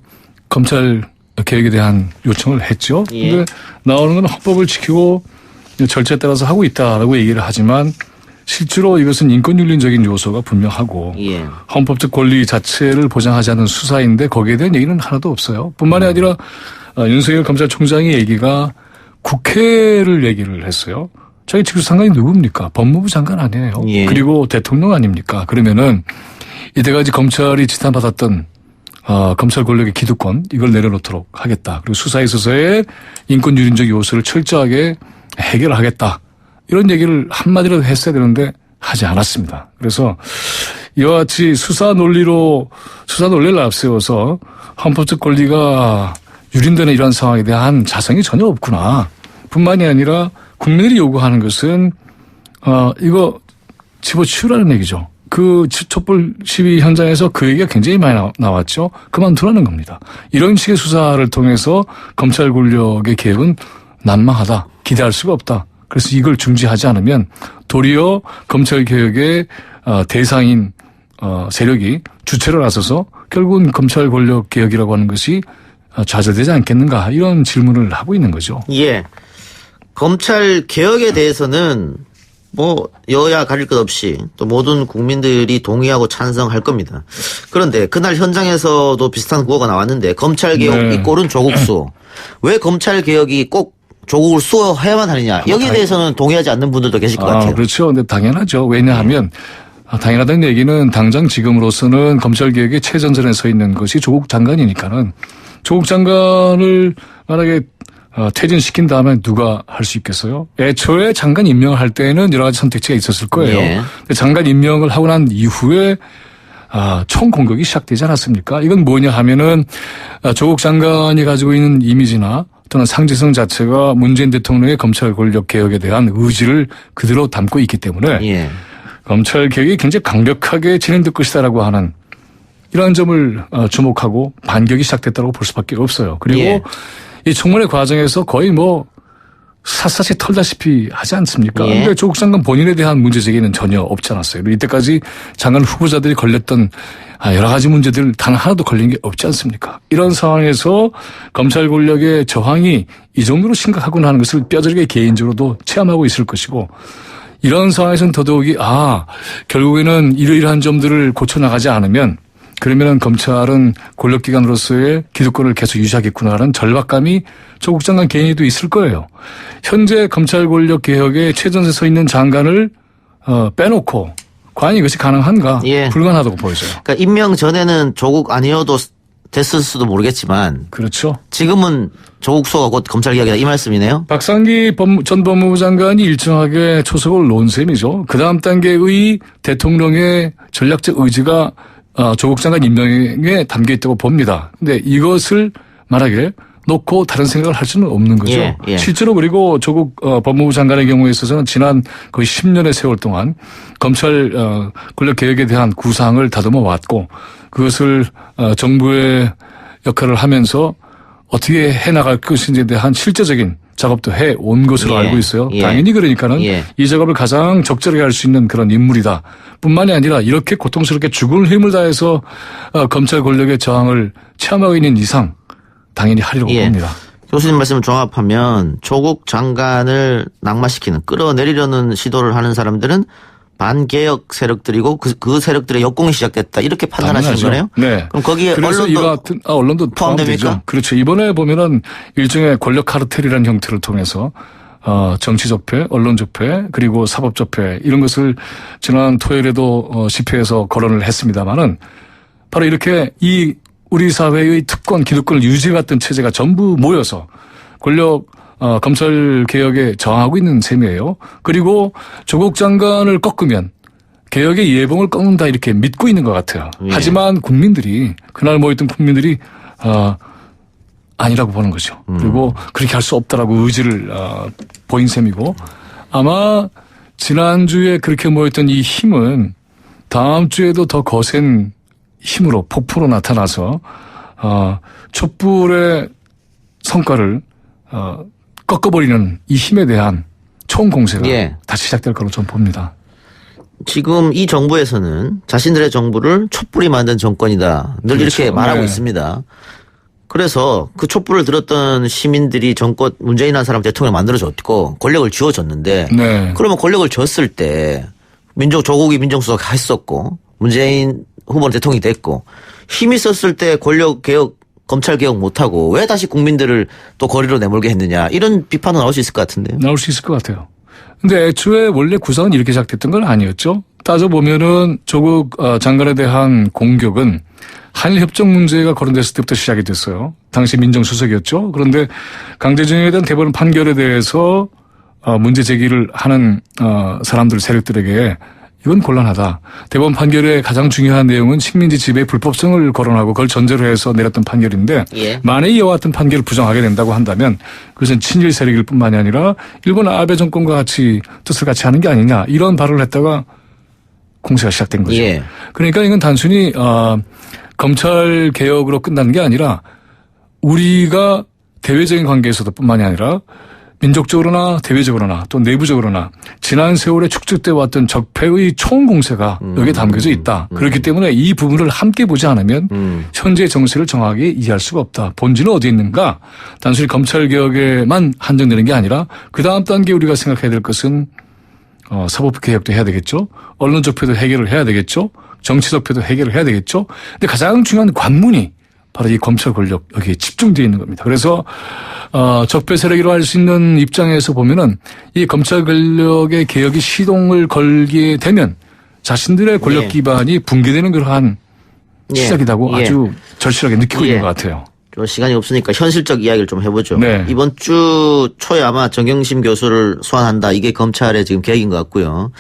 검찰 개혁에 대한 요청을 했죠. 그런데 예. 나오는 건 헌법을 지키고 절차에 따라서 하고 있다라고 얘기를 하지만 실제로 이것은 인권윤리적인 요소가 분명하고 예. 헌법적 권리 자체를 보장하지 않는 수사인데 거기에 대한 얘기는 하나도 없어요. 뿐만이 아니라 윤석열 검찰총장의 얘기가 국회를 얘기를 했어요. 저희 직수상관이 누굽니까? 법무부 장관 아니에요. 예. 그리고 대통령 아닙니까? 그러면은 이때까지 검찰이 지탄받았던 검찰 권력의 기득권 이걸 내려놓도록 하겠다. 그리고 수사에 있어서의 인권 유린적 요소를 철저하게 해결하겠다. 이런 얘기를 한마디라도 했어야 되는데 하지 않았습니다. 그래서 이와 같이 수사 논리를 앞세워서 헌법적 권리가 유린되는 이런 상황에 대한 자성이 전혀 없구나. 뿐만이 아니라 국민들이 요구하는 것은 이거 집어치우라는 얘기죠. 그 촛불 시위 현장에서 그 얘기가 굉장히 많이 나왔죠. 그만두라는 겁니다. 이런 식의 수사를 통해서 검찰 권력의 개혁은 난망하다. 기대할 수가 없다. 그래서 이걸 중지하지 않으면 도리어 검찰 개혁의 대상인 세력이 주체로 나서서 결국은 검찰 권력 개혁이라고 하는 것이 좌절되지 않겠는가 이런 질문을 하고 있는 거죠. 예. 검찰 개혁에 대해서는 뭐 여야 가릴 것 없이 또 모든 국민들이 동의하고 찬성할 겁니다. 그런데 그날 현장에서도 비슷한 구호가 나왔는데 검찰 개혁 네. 이꼴은 조국 수호. 왜 검찰 개혁이 꼭 조국을 수호해야만 하느냐. 여기에 대해서는 동의하지 않는 분들도 계실 것 같아요. 그렇죠. 근데 당연하죠. 왜냐하면 당연하다는 얘기는 당장 지금으로서는 검찰 개혁의 최전선에 서 있는 것이 조국 장관이니까는 조국 장관을 만약에 퇴진시킨 다음에 누가 할 수 있겠어요? 애초에 장관 임명을 할 때는 여러 가지 선택지가 있었을 거예요. 예. 근데 장관 임명을 하고 난 이후에 총공격이 시작되지 않았습니까? 이건 뭐냐 하면은 조국 장관이 가지고 있는 이미지나 또는 상징성 자체가 문재인 대통령의 검찰 권력 개혁에 대한 의지를 그대로 담고 있기 때문에 예. 검찰 개혁이 굉장히 강력하게 진행될 것이다라고 하는 이러한 점을 주목하고 반격이 시작됐다고 볼 수밖에 없어요. 그리고 예. 이 청문회 과정에서 거의 뭐 샅샅이 털다시피 하지 않습니까? 예. 근데 조국 장관 본인에 대한 문제 제기는 전혀 없지 않았어요. 이때까지 장관 후보자들이 걸렸던 여러 가지 문제들 단 하나도 걸린 게 없지 않습니까? 이런 상황에서 검찰 권력의 저항이 이 정도로 심각하구나 하는 것을 뼈저리게 개인적으로도 체험하고 있을 것이고 이런 상황에서는 더더욱이 결국에는 이러이러한 점들을 고쳐나가지 않으면 그러면은 검찰은 권력기관으로서의 기득권을 계속 유지하겠구나라는 절박감이 조국 장관 개인에도 있을 거예요. 현재 검찰 권력 개혁에 최전선에 서 있는 장관을 빼놓고 과연 이것이 가능한가? 예. 불가능하다고 보여져요. 그러니까 임명 전에는 조국 아니어도 됐을 수도 모르겠지만 그렇죠. 지금은 조국 수호가 곧 검찰 개혁이다 이 말씀이네요. 박상기 전 법무부 장관이 일정하게 초석을 놓은 셈이죠. 그 다음 단계의 대통령의 전략적 의지가 조국 장관 임명에 담겨 있다고 봅니다. 근데 이것을 만약에 놓고 다른 생각을 할 수는 없는 거죠. 예, 예. 실제로 그리고 조국 법무부 장관의 경우에 있어서는 지난 거의 10년의 세월 동안 검찰 권력 개혁에 대한 구상을 다듬어 왔고 그것을 정부의 역할을 하면서 어떻게 해나갈 것인지에 대한 실제적인 작업도 해온 것으로 예, 알고 있어요. 예. 당연히 그러니까는 예. 이 작업을 가장 적절하게 할 수 있는 그런 인물이다. 뿐만이 아니라 이렇게 고통스럽게 죽을 힘을 다해서 검찰 권력의 저항을 체험하고 있는 이상 당연히 하리라고 예. 봅니다. 교수님 말씀을 종합하면 조국 장관을 낙마시키는 끌어내리려는 시도를 하는 사람들은 반개혁 세력들이고 그 세력들의 역공이 시작됐다 이렇게 판단하시는 당연하죠. 거네요? 네. 그럼 거기에 그래서 언론도 이와 같은 언론도 포함됩니까? 포함되죠. 그렇죠. 이번에 보면은 일종의 권력 카르텔이라는 형태를 통해서 정치 적폐, 언론 적폐, 그리고 사법 적폐 이런 것을 지난 토요일에도 집회에서 거론을 했습니다만은 바로 이렇게 이 우리 사회의 특권, 기득권을 유지해왔던 체제가 전부 모여서 권력 검찰 개혁에 저항하고 있는 셈이에요. 그리고 조국 장관을 꺾으면 개혁의 예봉을 꺾는다 이렇게 믿고 있는 것 같아요. 예. 하지만 국민들이 그날 모였던 국민들이 아니라고 보는 거죠. 그리고 그렇게 할 수 없다라고 의지를 보인 셈이고 아마 지난주에 그렇게 모였던 이 힘은 다음 주에도 더 거센 힘으로 폭포로 나타나서 촛불의 성과를 꺾어버리는 이 힘에 대한 총공세가 예. 다시 시작될 거로 좀 봅니다. 지금 이 정부에서는 자신들의 정부를 촛불이 만든 정권이다. 늘 그렇죠. 이렇게 말하고 네. 있습니다. 그래서 그 촛불을 들었던 시민들이 정권 문재인이라는 사람 대통령을 만들어줬고 권력을 쥐어줬는데 네. 그러면 권력을 줬을 때 조국이 민정수석 했었고 문재인 후보는 대통령이 됐고 힘이 썼을 때 권력 개혁 검찰 개혁 못하고 왜 다시 국민들을 또 거리로 내몰게 했느냐 이런 비판은 나올 수 있을 것 같은데요. 나올 수 있을 것 같아요. 근데 애초에 원래 구상은 이렇게 시작됐던 건 아니었죠. 따져보면은 조국 장관에 대한 공격은 한일협정 문제가 거론됐을 때부터 시작이 됐어요. 당시 민정수석이었죠. 그런데 강제징용에 대한 대법원 판결에 대해서 문제 제기를 하는 사람들 세력들에게 이건 곤란하다. 대법원 판결의 가장 중요한 내용은 식민지 지배의 불법성을 거론하고 그걸 전제로 해서 내렸던 판결인데 예. 만에 이와 같은 판결을 부정하게 된다고 한다면 그것은 친일 세력일 뿐만이 아니라 일본 아베 정권과 같이 뜻을 같이 하는 게 아니냐 이런 발언을 했다가 공세가 시작된 거죠. 예. 그러니까 이건 단순히 검찰 개혁으로 끝나는 게 아니라 우리가 대외적인 관계에서도 뿐만이 아니라 민족적으로나 대외적으로나 또 내부적으로나 지난 세월에 축적돼 왔던 적폐의 총공세가 여기에 담겨져 있다. 그렇기 때문에 이 부분을 함께 보지 않으면 현재의 정세를 정확하게 이해할 수가 없다. 본질은 어디 있는가? 단순히 검찰개혁에만 한정되는 게 아니라 그 다음 단계 우리가 생각해야 될 것은 사법부 개혁도 해야 되겠죠. 언론적 폐도 해결을 해야 되겠죠. 정치적 폐도 해결을 해야 되겠죠. 근데 가장 중요한 관문이 바로 이 검찰 권력 여기에 집중되어 있는 겁니다. 그래서 적폐 세력이라고 할 수 있는 입장에서 보면은 이 검찰 권력의 개혁이 시동을 걸게 되면 자신들의 권력 기반이 붕괴되는 그러한 시작이라고 아주 절실하게 느끼고 있는 것 같아요. 좀 시간이 없으니까 현실적 이야기를 좀 해보죠. 네. 이번 주 초에 아마 정경심 교수를 소환한다. 이게 검찰의 지금 계획인 것 같고요.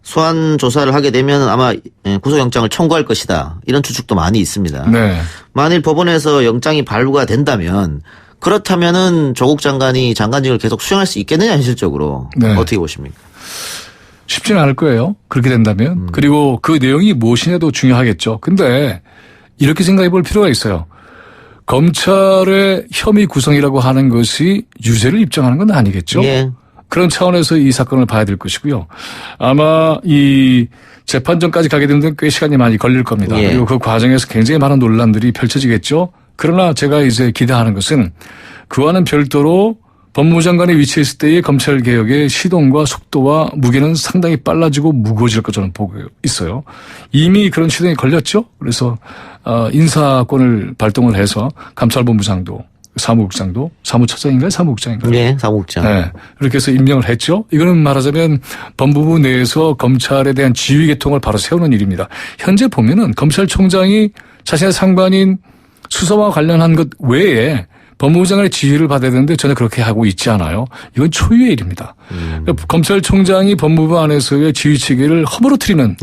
소환 조사를 하게 되면 아마 구속영장을 청구할 것이다. 이런 추측도 많이 있습니다. 네. 만일 법원에서 영장이 발부가 된다면 그렇다면은 조국 장관이 장관직을 계속 수행할 수 있겠느냐 현실적으로. 네. 어떻게 보십니까? 쉽지는 않을 거예요. 그렇게 된다면. 그리고 그 내용이 무엇이냐도 중요하겠죠. 근데 이렇게 생각해 볼 필요가 있어요. 검찰의 혐의 구성이라고 하는 것이 유죄를 입증하는 건 아니겠죠. 예. 그런 차원에서 이 사건을 봐야 될 것이고요. 아마 이 재판정까지 가게 되면 꽤 시간이 많이 걸릴 겁니다. 예. 그리고 그 과정에서 굉장히 많은 논란들이 펼쳐지겠죠. 그러나 제가 이제 기대하는 것은 그와는 별도로 법무부 장관이 위치했을 때의 검찰개혁의 시동과 속도와 무게는 상당히 빨라지고 무거워질 것 저는 보고 있어요. 이미 그런 시동이 걸렸죠. 그래서 인사권을 발동을 해서 감찰본부장도 사무국장도 사무처장인가요? 사무국장인가요? 네, 사무국장. 네. 이렇게 해서 임명을 했죠. 이거는 말하자면 법무부 내에서 검찰에 대한 지휘 계통을 바로 세우는 일입니다. 현재 보면은 검찰총장이 자신의 상관인 수사와 관련한 것 외에 법무부 장관의 지휘를 받아야 되는데 전혀 그렇게 하고 있지 않아요. 이건 초유의 일입니다. 그러니까 검찰총장이 법무부 안에서의 지휘 체계를 허물어뜨리는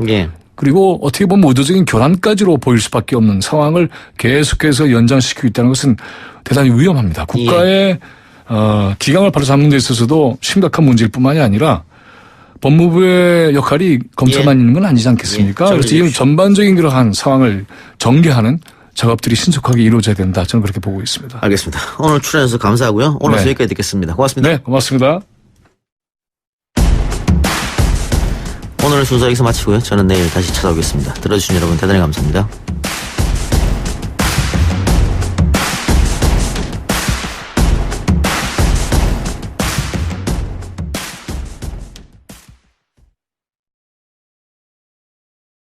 그리고 어떻게 보면 의도적인 교란까지로 보일 수밖에 없는 상황을 계속해서 연장시키고 있다는 것은 대단히 위험합니다. 국가의 기강을 바로잡는 데 있어서도 심각한 문제일 뿐만이 아니라 법무부의 역할이 검찰만 있는 건 아니지 않겠습니까? 그래서 이 전반적인 그러한 상황을 전개하는 작업들이 신속하게 이루어져야 된다. 저는 그렇게 보고 있습니다. 알겠습니다. 오늘 출연해서 감사하고요. 오늘 여기까지 듣겠습니다. 고맙습니다. 네, 고맙습니다. 오늘 순서 여기서 마치고요. 저는 내일 다시 찾아오겠습니다. 들어주신 여러분 대단히 감사합니다.